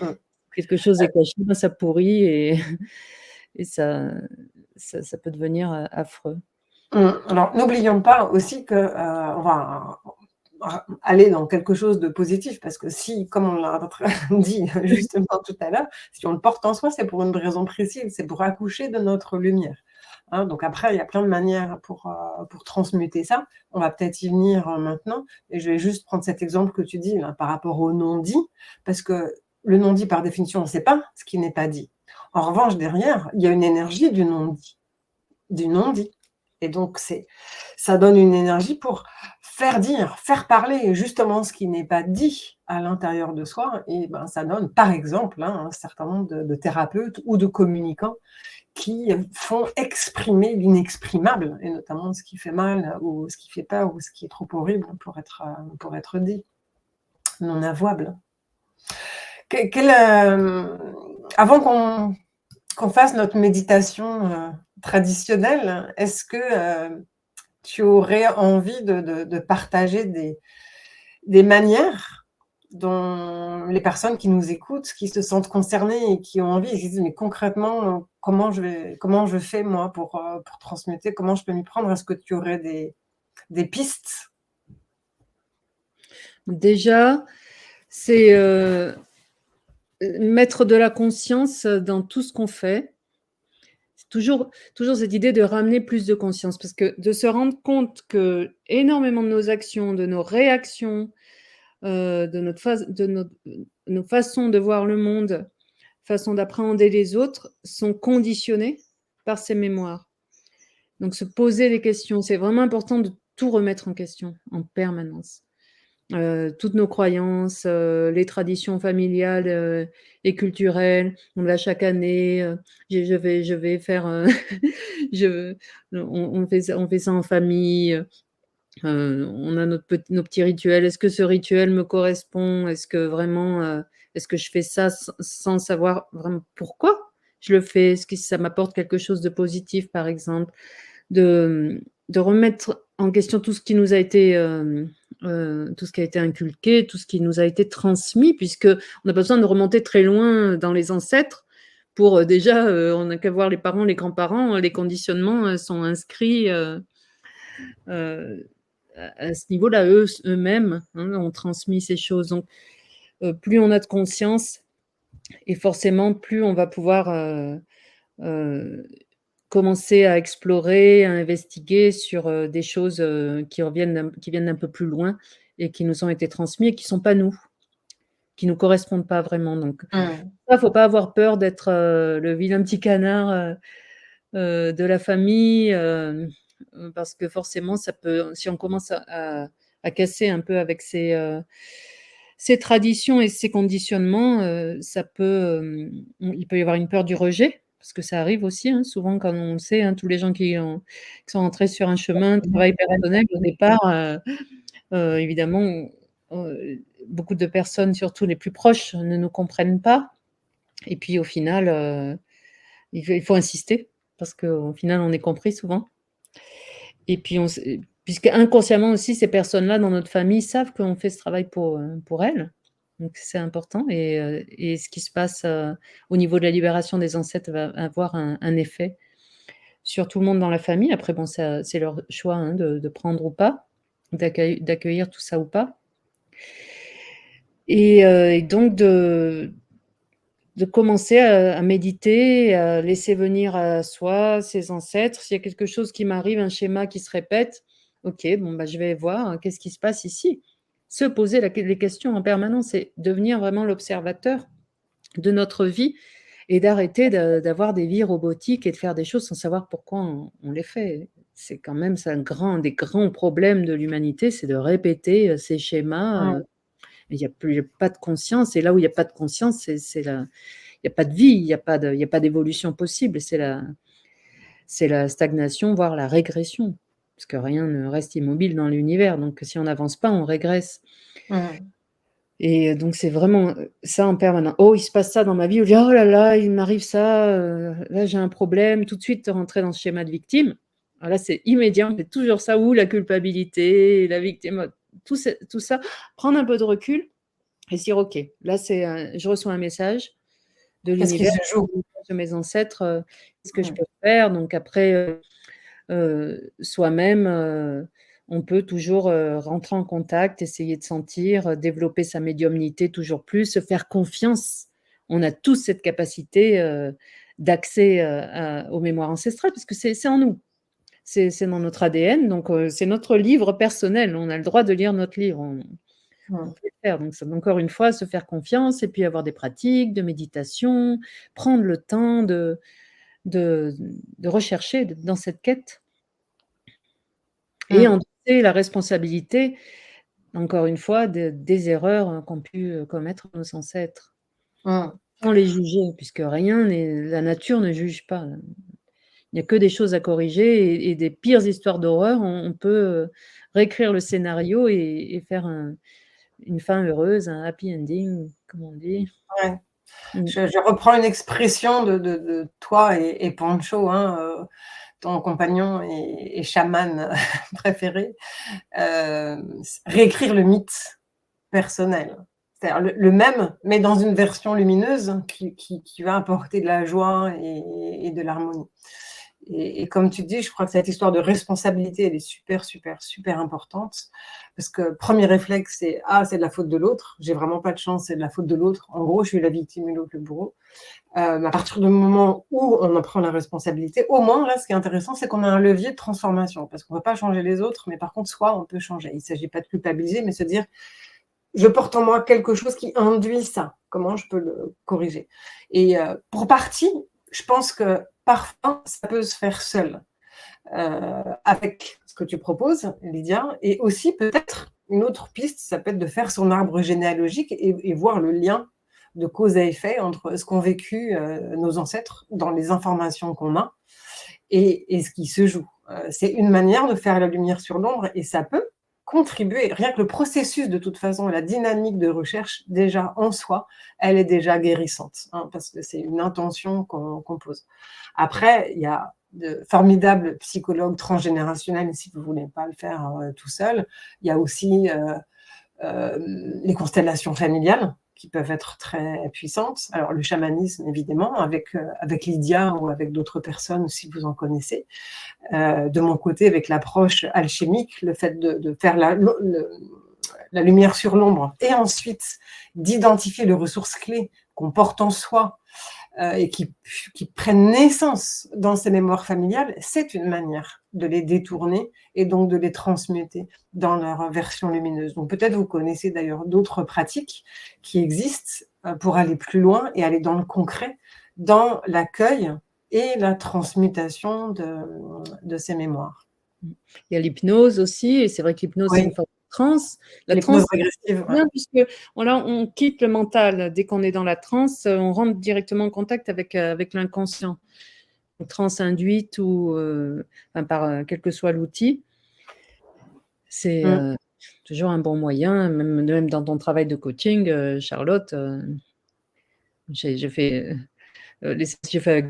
Mmh. Quelque chose est caché, ben ça pourrit et et ça peut devenir, affreux. Alors, n'oublions pas aussi que, on va aller dans quelque chose de positif parce que si, comme on l'a dit justement tout à l'heure, si on le porte en soi, c'est pour une raison précise, c'est pour accoucher de notre lumière. hein. Donc après, il y a plein de manières pour transmuter ça. On va peut-être y venir maintenant. Et je vais juste prendre cet exemple que tu dis là, par rapport au non-dit, parce que le non-dit, par définition, on ne sait pas ce qui n'est pas dit. En revanche, derrière, il y a une énergie du non-dit. Du non-dit. Et donc, ça donne une énergie pour faire dire, faire parler justement ce qui n'est pas dit à l'intérieur de soi. Et ben, ça donne, par exemple, un certain nombre de thérapeutes ou de communicants qui font exprimer l'inexprimable, et notamment ce qui fait mal, ou ce qui fait peur, ou ce qui est trop horrible pour être dit, non avouable. Avant qu'on fasse notre méditation traditionnelle, est-ce que tu aurais envie de partager des manières dont les personnes qui nous écoutent, qui se sentent concernées et qui ont envie, et qui se disent: «Mais concrètement, comment je fais moi pour transmuter? Comment je peux m'y prendre?» Est-ce que tu aurais des pistes? Déjà, c'est, mettre de la conscience dans tout ce qu'on fait. C'est toujours cette idée de ramener plus de conscience parce que de se rendre compte qu'énormément de nos actions, de nos réactions, de notre phase de nos façons de voir le monde, façon d'appréhender les autres sont conditionnées par ces mémoires. Donc se poser des questions, c'est vraiment important de tout remettre en question en permanence. Toutes nos croyances, les traditions familiales, et culturelles. On a chaque année, je vais faire, je on fait ça en famille, on a nos petits rituels. Est-ce que ce rituel me correspond? Est-ce que vraiment, est-ce que je fais ça sans savoir vraiment pourquoi je le fais? Est-ce que ça m'apporte quelque chose de positif, par exemple? De remettre en question tout ce qui nous a été, tout ce qui a été inculqué, tout ce qui nous a été transmis, puisqu'on n'a pas besoin de remonter très loin dans les ancêtres pour, déjà, on n'a qu'à voir les parents, les grands-parents, les conditionnements, sont inscrits, heu, à ce niveau-là. Eux-mêmes, hein, ont transmis ces choses. Donc, plus on a de conscience et forcément plus on va pouvoir, heu, commencer à explorer, à investiguer sur, des choses, qui viennent d'un peu plus loin et qui nous ont été transmis et qui sont pas nous, qui nous correspondent pas vraiment. Donc Mmh. ça, faut pas avoir peur d'être, le vilain petit canard, de la famille, parce que forcément ça peut, si on commence à casser un peu avec ces traditions et ces conditionnements, ça peut, il peut y avoir une peur du rejet, parce que ça arrive aussi, hein, souvent quand on sait, hein, tous les gens qui sont entrés sur un chemin de travail personnel au départ, évidemment, beaucoup de personnes, surtout les plus proches, ne nous comprennent pas et puis au final, il faut insister parce qu'au final on est compris souvent et puis puisque inconsciemment aussi ces personnes-là dans notre famille savent qu'on fait ce travail pour elles, donc c'est important et ce qui se passe, au niveau de la libération des ancêtres va avoir un effet sur tout le monde dans la famille. Après bon, ça c'est leur choix, hein, de prendre ou pas, d'accueillir tout ça ou pas et donc de commencer à méditer, à laisser venir à soi ses ancêtres. S'il y a quelque chose qui m'arrive, un schéma qui se répète, OK, bon, bah, je vais voir, qu'est-ce qui se passe ici? Se poser les questions en permanence et devenir vraiment l'observateur de notre vie et d'arrêter d'avoir des vies robotiques et de faire des choses sans savoir pourquoi on les fait. C'est quand même ça un des grands problèmes de l'humanité, c'est de répéter, ces schémas, Mmh. il y a pas de conscience et là où il y a pas de conscience, c'est la il y a pas de vie, il y a pas d'évolution possible, c'est la stagnation, voire la régression. Parce que rien ne reste immobile dans l'univers, donc si on n'avance pas, on régresse Mmh. et donc c'est vraiment, ça en permanence. «Oh, il se passe ça dans ma vie», ou «Oh là là, il m'arrive ça, là j'ai un problème», tout de suite rentrer dans ce schéma de victime. Alors là, c'est immédiat, on fait toujours ça, ou la culpabilité, la victime, tout ça, prendre un peu de recul et se dire: «OK, là c'est, je reçois un message de Qu'est-ce qui l'univers, se joue? de mes ancêtres, qu'est-ce que je Mmh. peux faire?» Donc après, soi-même, on peut toujours, rentrer en contact, essayer de sentir, développer sa médiumnité toujours plus, se faire confiance. On a tous cette capacité, d'accès aux mémoires ancestrales, parce que c'est en nous, c'est dans notre ADN, donc c'est notre livre personnel, on a le droit de lire notre livre, on peut le faire. Donc c'est encore une fois se faire confiance et puis avoir des pratiques de méditation, prendre le temps de, de rechercher dans cette quête et endosser la responsabilité, encore une fois, des erreurs qu'ont pu commettre nos ancêtres, sans les juger, puisque la nature ne juge pas. Il n'y a que des choses à corriger et des pires histoires d'horreur, on peut réécrire le scénario et faire une fin heureuse, un happy ending, comme on dit. Ouais. Je reprends une expression de toi et Pancho, hein, ton compagnon et chaman préféré, réécrire le mythe personnel. C'est-à-dire le même, mais dans une version lumineuse qui va apporter de la joie et de l'harmonie. Et comme tu dis, je crois que cette histoire de responsabilité, elle est super, super, super importante. Parce que premier réflexe, c'est « Ah, c'est de la faute de l'autre. J'ai vraiment pas de chance, c'est de la faute de l'autre. » En gros, je suis la victime et l'autre le bourreau. À partir du moment où on en prend la responsabilité, au moins, là, ce qui est intéressant, c'est qu'on a un levier de transformation. Parce qu'on ne va pas changer les autres, mais par contre, soi, on peut changer. Il ne s'agit pas de culpabiliser, mais se dire « Je porte en moi quelque chose qui induit ça. Comment je peux le corriger ?» Et pour partie, je pense que parfois, ça peut se faire seul, avec ce que tu proposes, Lydia, et aussi peut-être une autre piste, ça peut être de faire son arbre généalogique et voir le lien de cause à effet entre ce qu'ont vécu nos ancêtres dans les informations qu'on a et ce qui se joue. C'est une manière de faire la lumière sur l'ombre et ça peut contribuer, rien que le processus de toute façon, la dynamique de recherche déjà en soi, elle est déjà guérissante, hein, parce que c'est une intention qu'on pose. Après, il y a de formidables psychologues transgénérationnels, si vous ne voulez pas le faire tout seul. Il y a aussi les constellations familiales qui peuvent être très puissantes. Alors le chamanisme, évidemment, avec Lydia ou avec d'autres personnes, si vous en connaissez. De mon côté, avec l'approche alchimique, le fait de faire la lumière sur l'ombre et ensuite d'identifier les ressources clés qu'on porte en soi et qui prennent naissance dans ces mémoires familiales, c'est une manière de les détourner et donc de les transmuter dans leur version lumineuse. Donc peut-être vous connaissez d'ailleurs d'autres pratiques qui existent pour aller plus loin et aller dans le concret, dans l'accueil et la transmutation de ces mémoires. Il y a l'hypnose aussi, et c'est vrai que l'hypnose, c'est une forme de transe. La L'hypnose transe, régressive, bien, puisque on quitte le mental. Dès qu'on est dans la transe, on rentre directement en contact avec l'inconscient. Une transe induite ou par quel que soit l'outil. C'est toujours un bon moyen, même dans ton travail de coaching, Charlotte. J'ai fait les séances que j'ai fait avec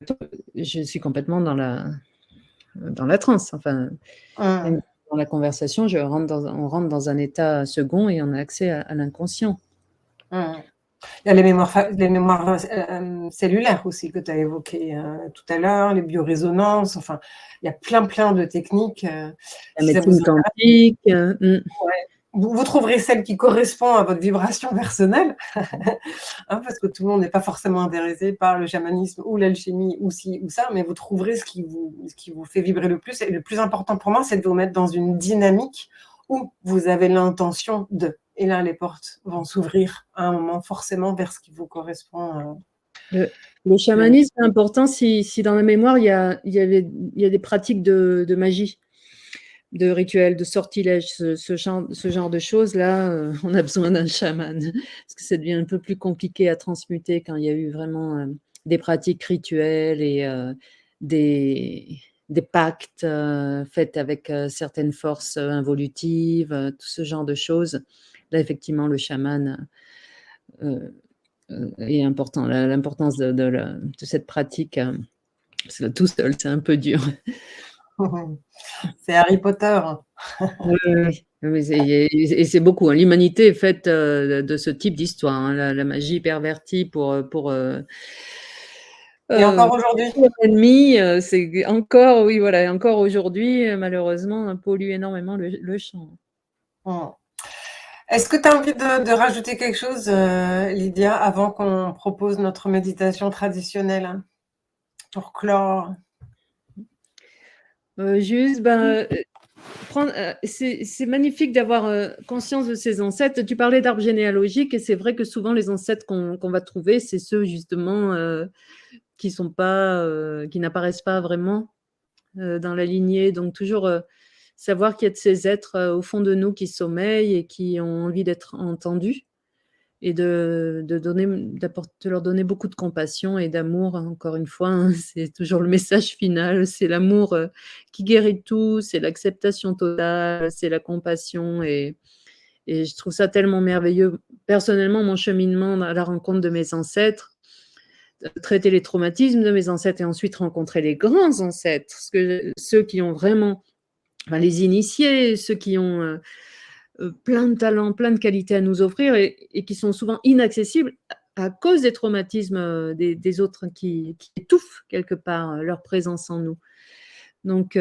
toi, je suis complètement dans la transe. Enfin, même dans la conversation, on rentre dans un état second et on a accès à l'inconscient. Il y a les mémoires cellulaires aussi que tu as évoquées tout à l'heure, les biorésonances, enfin, il y a plein de techniques. La Si ça vous médecine quantique. vous trouverez celle qui correspond à votre vibration personnelle, hein, parce que tout le monde n'est pas forcément intéressé par le chamanisme ou l'alchimie ou ci ou ça, mais vous trouverez ce qui vous fait vibrer le plus. Et le plus important pour moi, c'est de vous mettre dans une dynamique où vous avez l'intention de. Et là, les portes vont s'ouvrir à un moment forcément vers ce qui vous correspond. Le chamanisme est important si dans la mémoire, il y a des pratiques de magie, de rituels, de sortilèges, ce genre de choses-là, on a besoin d'un chaman, parce que ça devient un peu plus compliqué à transmuter quand il y a eu vraiment des pratiques rituelles et des pactes faits avec certaines forces involutives, tout ce genre de choses. Là, effectivement, le chaman est important. L'importance de cette pratique, parce que tout seul, c'est un peu dur. C'est Harry Potter. Oui, et c'est beaucoup. Hein. L'humanité est faite de ce type d'histoire. Hein. La magie pervertie pour Et encore aujourd'hui. l'ennemi, c'est encore, oui, voilà, encore aujourd'hui, malheureusement, pollue énormément le champ. Est-ce que tu as envie de rajouter quelque chose, Lydia, avant qu'on propose notre méditation traditionnelle? pour clore? Juste, c'est magnifique d'avoir, conscience de ses ancêtres. Tu parlais d'arbre généalogique et c'est vrai que souvent les ancêtres qu'on va trouver, c'est ceux justement, qui sont pas, qui n'apparaissent pas vraiment, dans la lignée. Donc toujours, savoir qu'il y a de ces êtres, au fond de nous qui sommeillent et qui ont envie d'être entendus et de leur donner beaucoup de compassion et d'amour, hein, encore une fois, hein, c'est toujours le message final, c'est l'amour, qui guérit tout, c'est l'acceptation totale, c'est la compassion et je trouve ça tellement merveilleux. Personnellement, mon cheminement à la rencontre de mes ancêtres, traiter les traumatismes de mes ancêtres et ensuite rencontrer les grands ancêtres, ceux qui ont vraiment, enfin, les initiés, ceux qui ont, plein de talents, plein de qualités à nous offrir et qui sont souvent inaccessibles à cause des traumatismes, des autres qui étouffent quelque part, leur présence en nous. Donc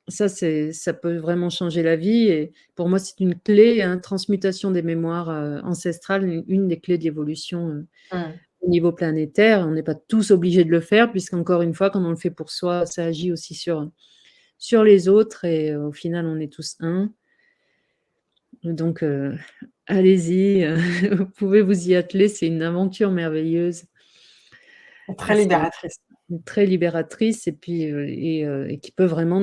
ça peut vraiment changer la vie et pour moi, c'est une clé, hein, transmutation des mémoires, ancestrales, une des clés de l'évolution, Mmh. au niveau planétaire. On n'est pas tous obligés de le faire puisqu'encore une fois, quand on le fait pour soi, ça agit aussi sur les autres et au final, on est tous un. Donc allez-y, vous pouvez vous y atteler, c'est une aventure merveilleuse. Très C'est libératrice. très libératrice et puis, et qui peut vraiment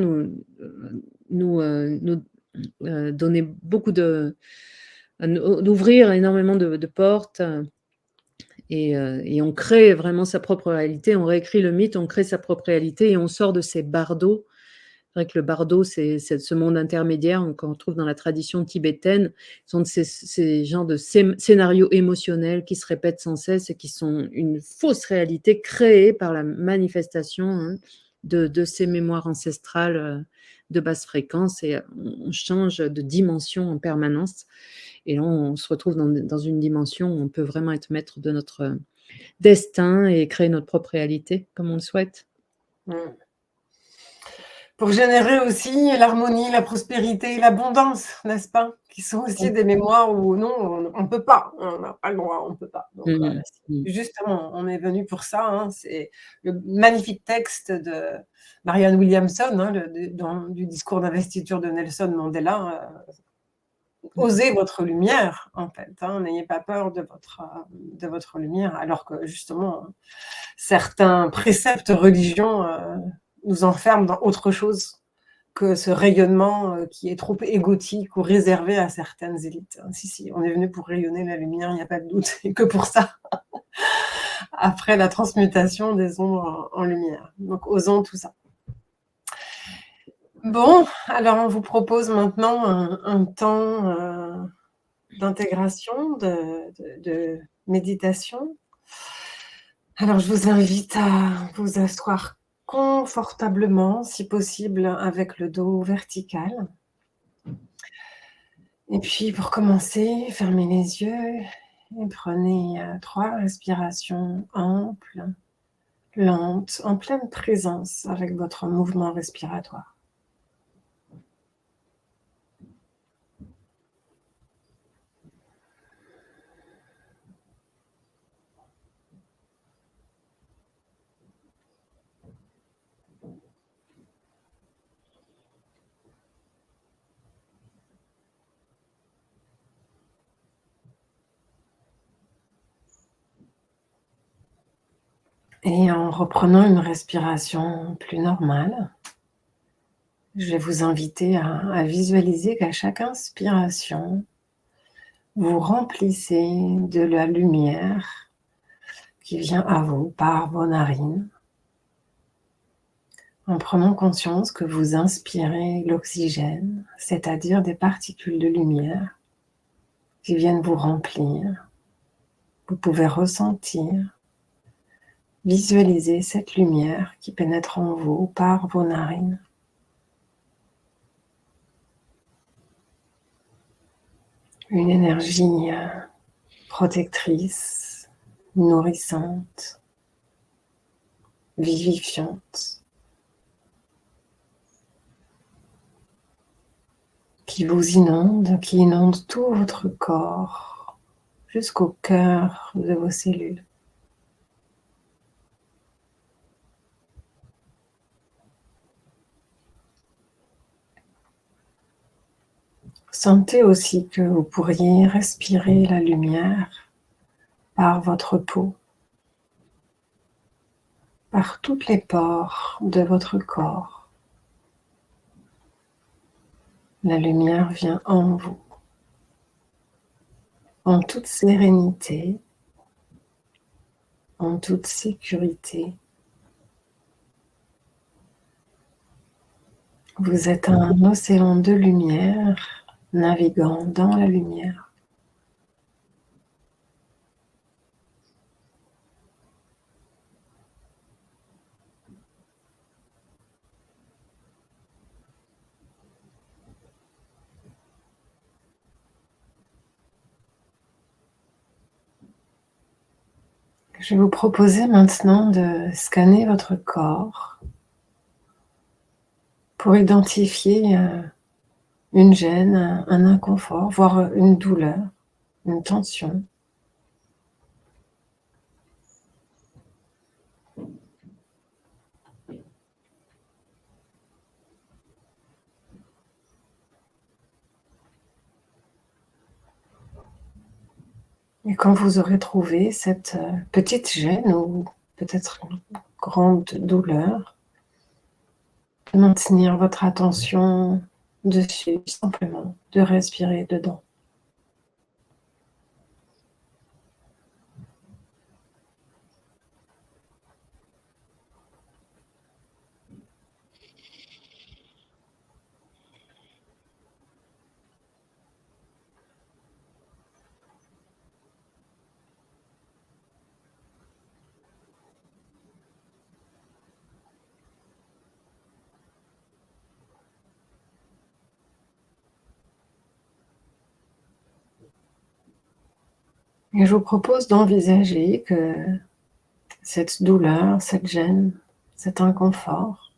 donner beaucoup d'ouvrir énormément de portes, et on crée vraiment sa propre réalité. On réécrit le mythe, on crée sa propre réalité et on sort de ces bardeaux. C'est vrai que le bardo, c'est ce monde intermédiaire qu'on trouve dans la tradition tibétaine. Ce sont ces genres de scénarios émotionnels qui se répètent sans cesse et qui sont une fausse réalité créée par la manifestation, hein, de ces mémoires ancestrales, de basse fréquence et on change de dimension en permanence et là, on se retrouve dans une dimension où on peut vraiment être maître de notre destin et créer notre propre réalité comme on le souhaite. Mmh. Pour générer aussi l'harmonie, la prospérité, l'abondance, n'est-ce pas? Qui sont aussi des mémoires où non, on peut pas, on n'a pas le droit, on peut pas. Donc Mmh mh. justement, on est venu pour ça, hein. C'est le magnifique texte de Marianne Williamson, hein, du discours d'investiture de Nelson Mandela, Mmh. osez votre lumière, en fait, hein, n'ayez pas peur de votre lumière, alors que justement, certains préceptes religions, nous enferment dans autre chose que ce rayonnement, qui est trop égotique ou réservé à certaines élites. Si, si, on est venu pour rayonner la lumière, il n'y a pas de doute, et que pour ça, après la transmutation des ombres en lumière. Donc osons tout ça. Bon, alors on vous propose maintenant un temps, d'intégration, de méditation. Alors je vous invite à vous asseoir confortablement, si possible avec le dos vertical. Et puis pour commencer, fermez les yeux et prenez 3 respirations amples, lentes, en pleine présence avec votre mouvement respiratoire. Et en reprenant une respiration plus normale, je vais vous inviter à visualiser qu'à chaque inspiration, vous remplissez de la lumière qui vient à vous par vos narines, en prenant conscience que vous inspirez l'oxygène, c'est-à-dire des particules de lumière qui viennent vous remplir. Vous pouvez ressentir, visualiser cette lumière qui pénètre en vous par vos narines. Une énergie protectrice, nourrissante, vivifiante, qui vous inonde, qui inonde tout votre corps jusqu'au cœur de vos cellules. Sentez aussi que vous pourriez respirer la lumière par votre peau, par toutes les pores de votre corps. La lumière vient en vous, en toute sérénité, en toute sécurité. Vous êtes un océan de lumière, naviguant dans la lumière. Je vais vous proposer maintenant de scanner votre corps pour identifier une gêne, un inconfort, voire une douleur, une tension. Et quand vous aurez trouvé cette petite gêne ou peut-être une grande douleur, de maintenir votre attention dessus, simplement, de respirer dedans. Et je vous propose d'envisager que cette douleur, cette gêne, cet inconfort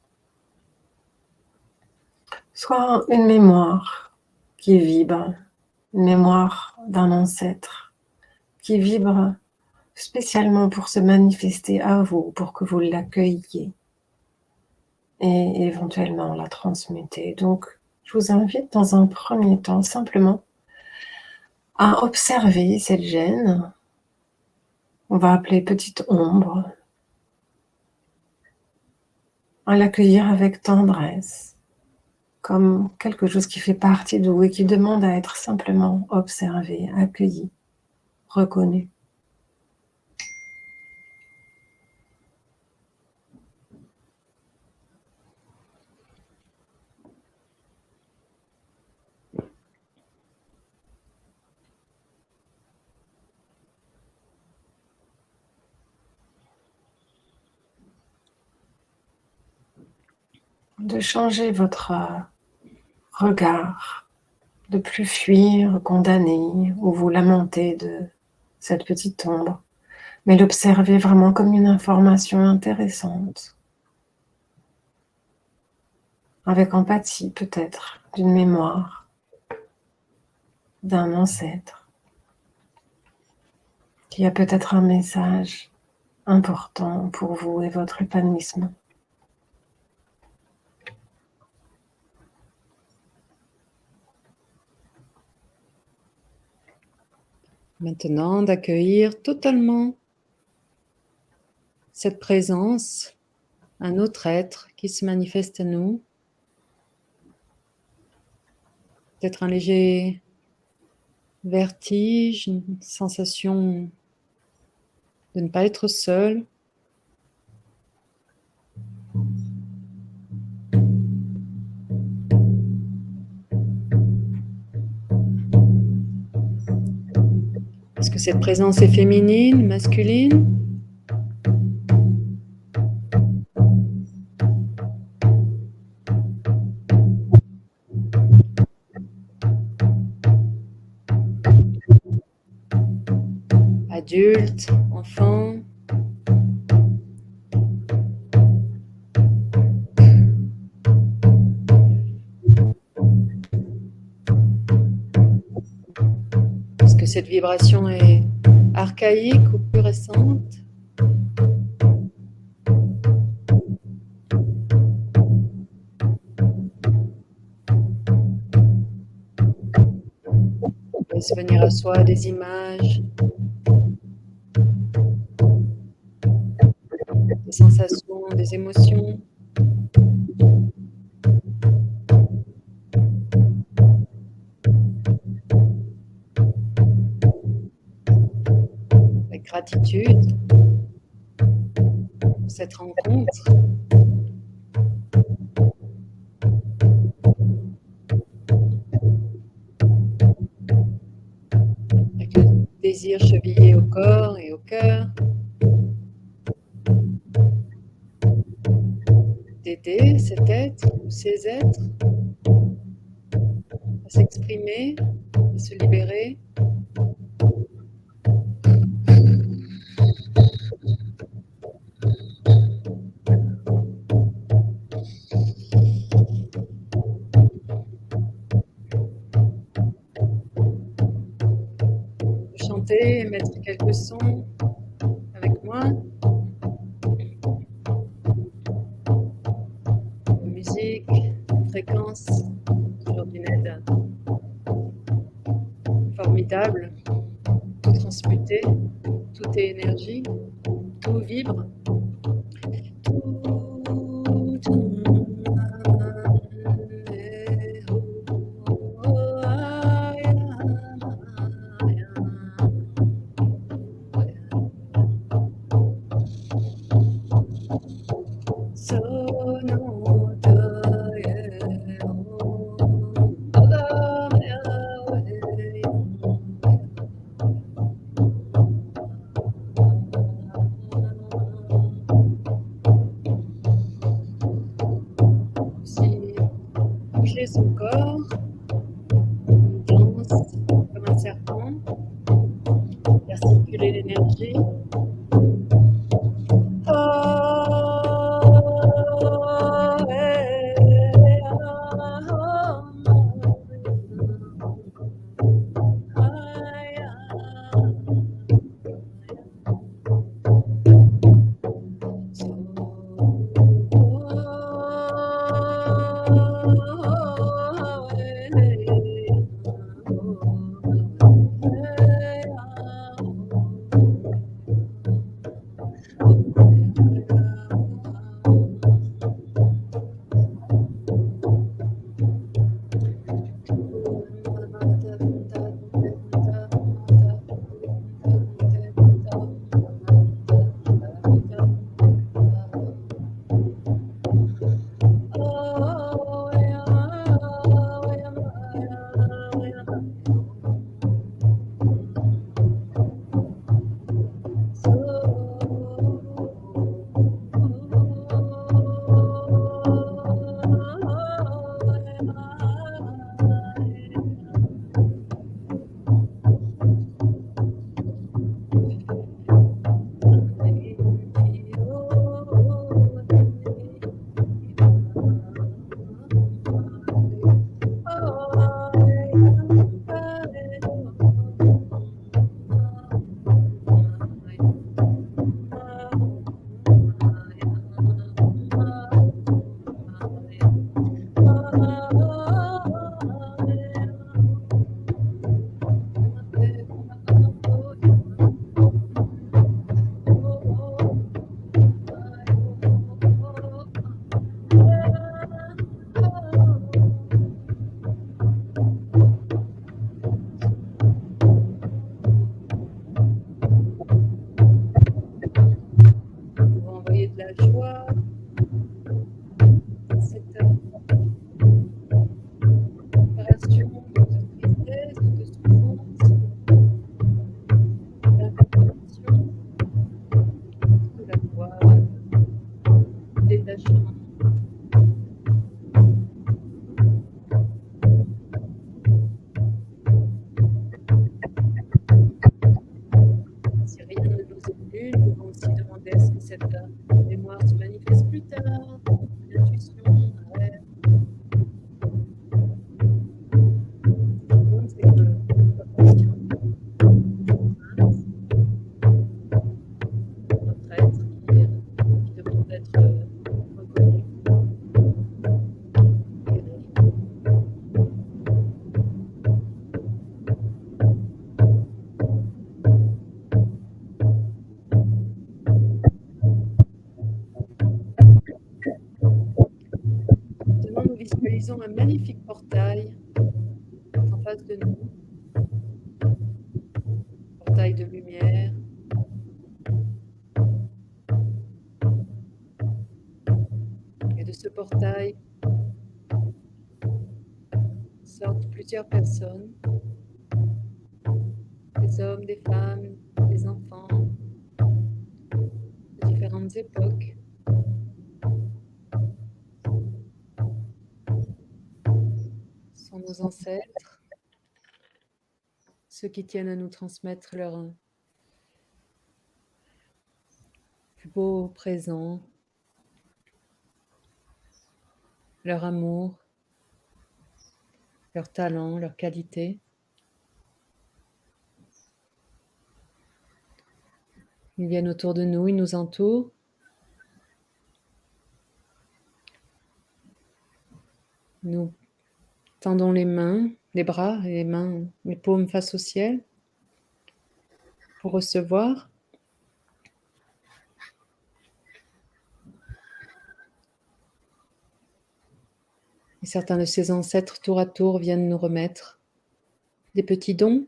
soit une mémoire qui vibre, une mémoire d'un ancêtre qui vibre spécialement pour se manifester à vous, pour que vous l'accueilliez et éventuellement la transmuter. Donc, je vous invite dans un premier temps simplement à observer cette gêne, on va appeler petite ombre, à l'accueillir avec tendresse, comme quelque chose qui fait partie de vous et qui demande à être simplement observé, accueilli, reconnu. De changer votre regard, de plus fuir, condamner ou vous lamenter de cette petite ombre, mais l'observer vraiment comme une information intéressante, avec empathie peut-être, d'une mémoire, d'un ancêtre, qui a peut-être un message important pour vous et votre épanouissement. Maintenant, d'accueillir totalement cette présence, un autre être qui se manifeste à nous. Peut-être un léger vertige, une sensation de ne pas être seul. Est-ce que cette présence est féminine, masculine ? Adulte, enfant ? Est-ce que cette vibration est archaïque ou plus récente ? laisse venir à soi des images, des sensations, des émotions. Avec gratitude pour cette rencontre. Avec le désir chevillé au corps et au cœur. D'aider cet être ou ces êtres à s'exprimer, à se libérer. Chanter, mettre quelques sons avec moi. Musique, fréquence, toujours d'une aide formidable. Tout transmuté, tout est énergie, tout vibre. Bouger son corps, il danse comme un serpent, faire circuler l'énergie. Pour envoyer de la joie, cette opération de tristesse, de souffrance, d'incompréhension, de la joie, de détachement. Si rien ne nous est venu, nous pouvons aussi demander à ce que cette mémoire se manifeste plus tard, une intuition, un rêve. Ce qui compte, c'est que nous soyons conscients de notre être qui demande d'être reconnu, guéri. Visualisons un magnifique portail en face de nous, portail de lumière. Et de ce portail sortent plusieurs personnes, des hommes, des femmes, des enfants, de différentes époques. Ce sont nos ancêtres, ceux qui tiennent à nous transmettre leur plus beau présent, leur amour, leur talent, leur qualité. Ils viennent autour de nous, ils nous entourent. Nous tendons les mains, les bras et les mains, les paumes face au ciel pour recevoir. Et certains de ces ancêtres, tour à tour, viennent nous remettre des petits dons,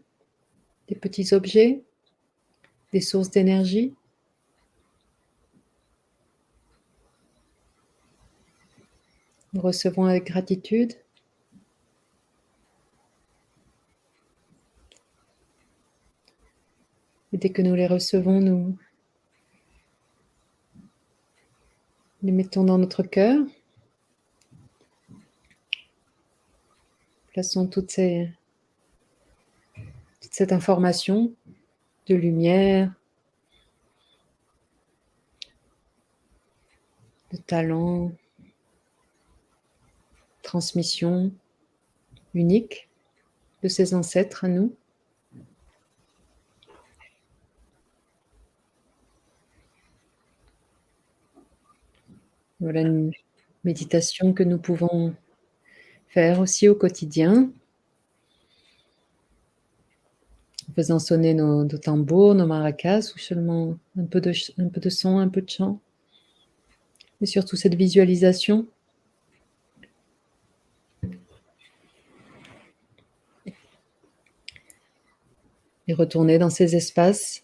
des petits objets, des sources d'énergie. Nous recevons avec gratitude. Et dès que nous les recevons, nous les mettons dans notre cœur. Plaçons toute cette information de lumière, de talent, transmission unique de ces ancêtres à nous. Voilà une méditation que nous pouvons faire aussi au quotidien, en faisant sonner nos tambours, nos maracas, ou seulement un peu de son, un peu de chant. Et surtout cette visualisation. Et retourner dans ces espaces,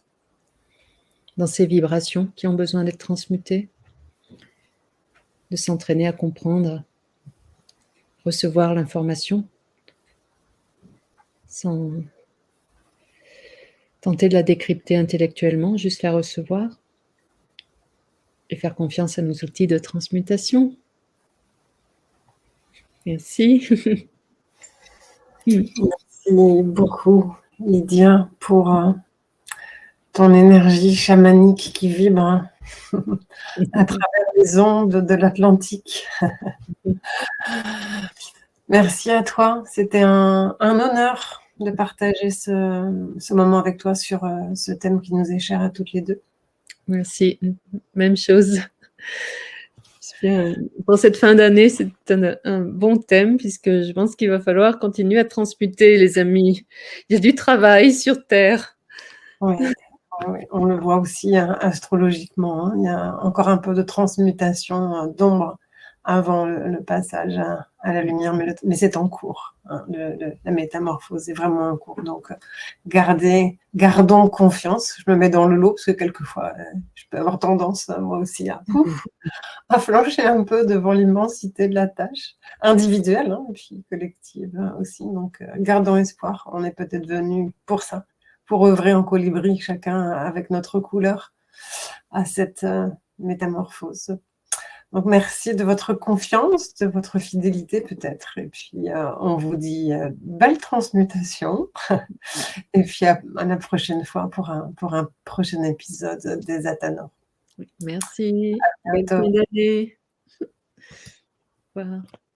dans ces vibrations qui ont besoin d'être transmutées, de s'entraîner à comprendre, recevoir l'information, sans tenter de la décrypter intellectuellement, juste la recevoir et faire confiance à nos outils de transmutation. Merci. Merci beaucoup, Lydia, pour ton énergie chamanique qui vibre à travers les ondes de l'Atlantique. Merci à toi. C'était un honneur de partager ce moment avec toi sur ce thème qui nous est cher à toutes les deux. Merci. Même chose. Pour cette fin d'année, c'est un bon thème puisque je pense qu'il va falloir continuer à transmuter, les amis. Il y a du travail sur Terre. Oui, on le voit aussi astrologiquement. Il y a encore un peu de transmutation d'ombre avant le passage à la lumière, mais c'est en cours. La métamorphose est vraiment en cours. Donc, gardons confiance. Je me mets dans le lot parce que quelquefois, je peux avoir tendance, moi aussi, à flancher un peu devant l'immensité de la tâche, individuelle, et puis collective aussi. Donc, gardons espoir. On est peut-être venu pour ça, pour œuvrer en colibri, chacun avec notre couleur, à cette métamorphose. Donc, merci de votre confiance, de votre fidélité peut-être. Et puis, on vous dit belle transmutation. Et puis, à la prochaine fois pour un prochain épisode des Athanors. Merci. À bientôt. Bonne fin d'année. Au revoir.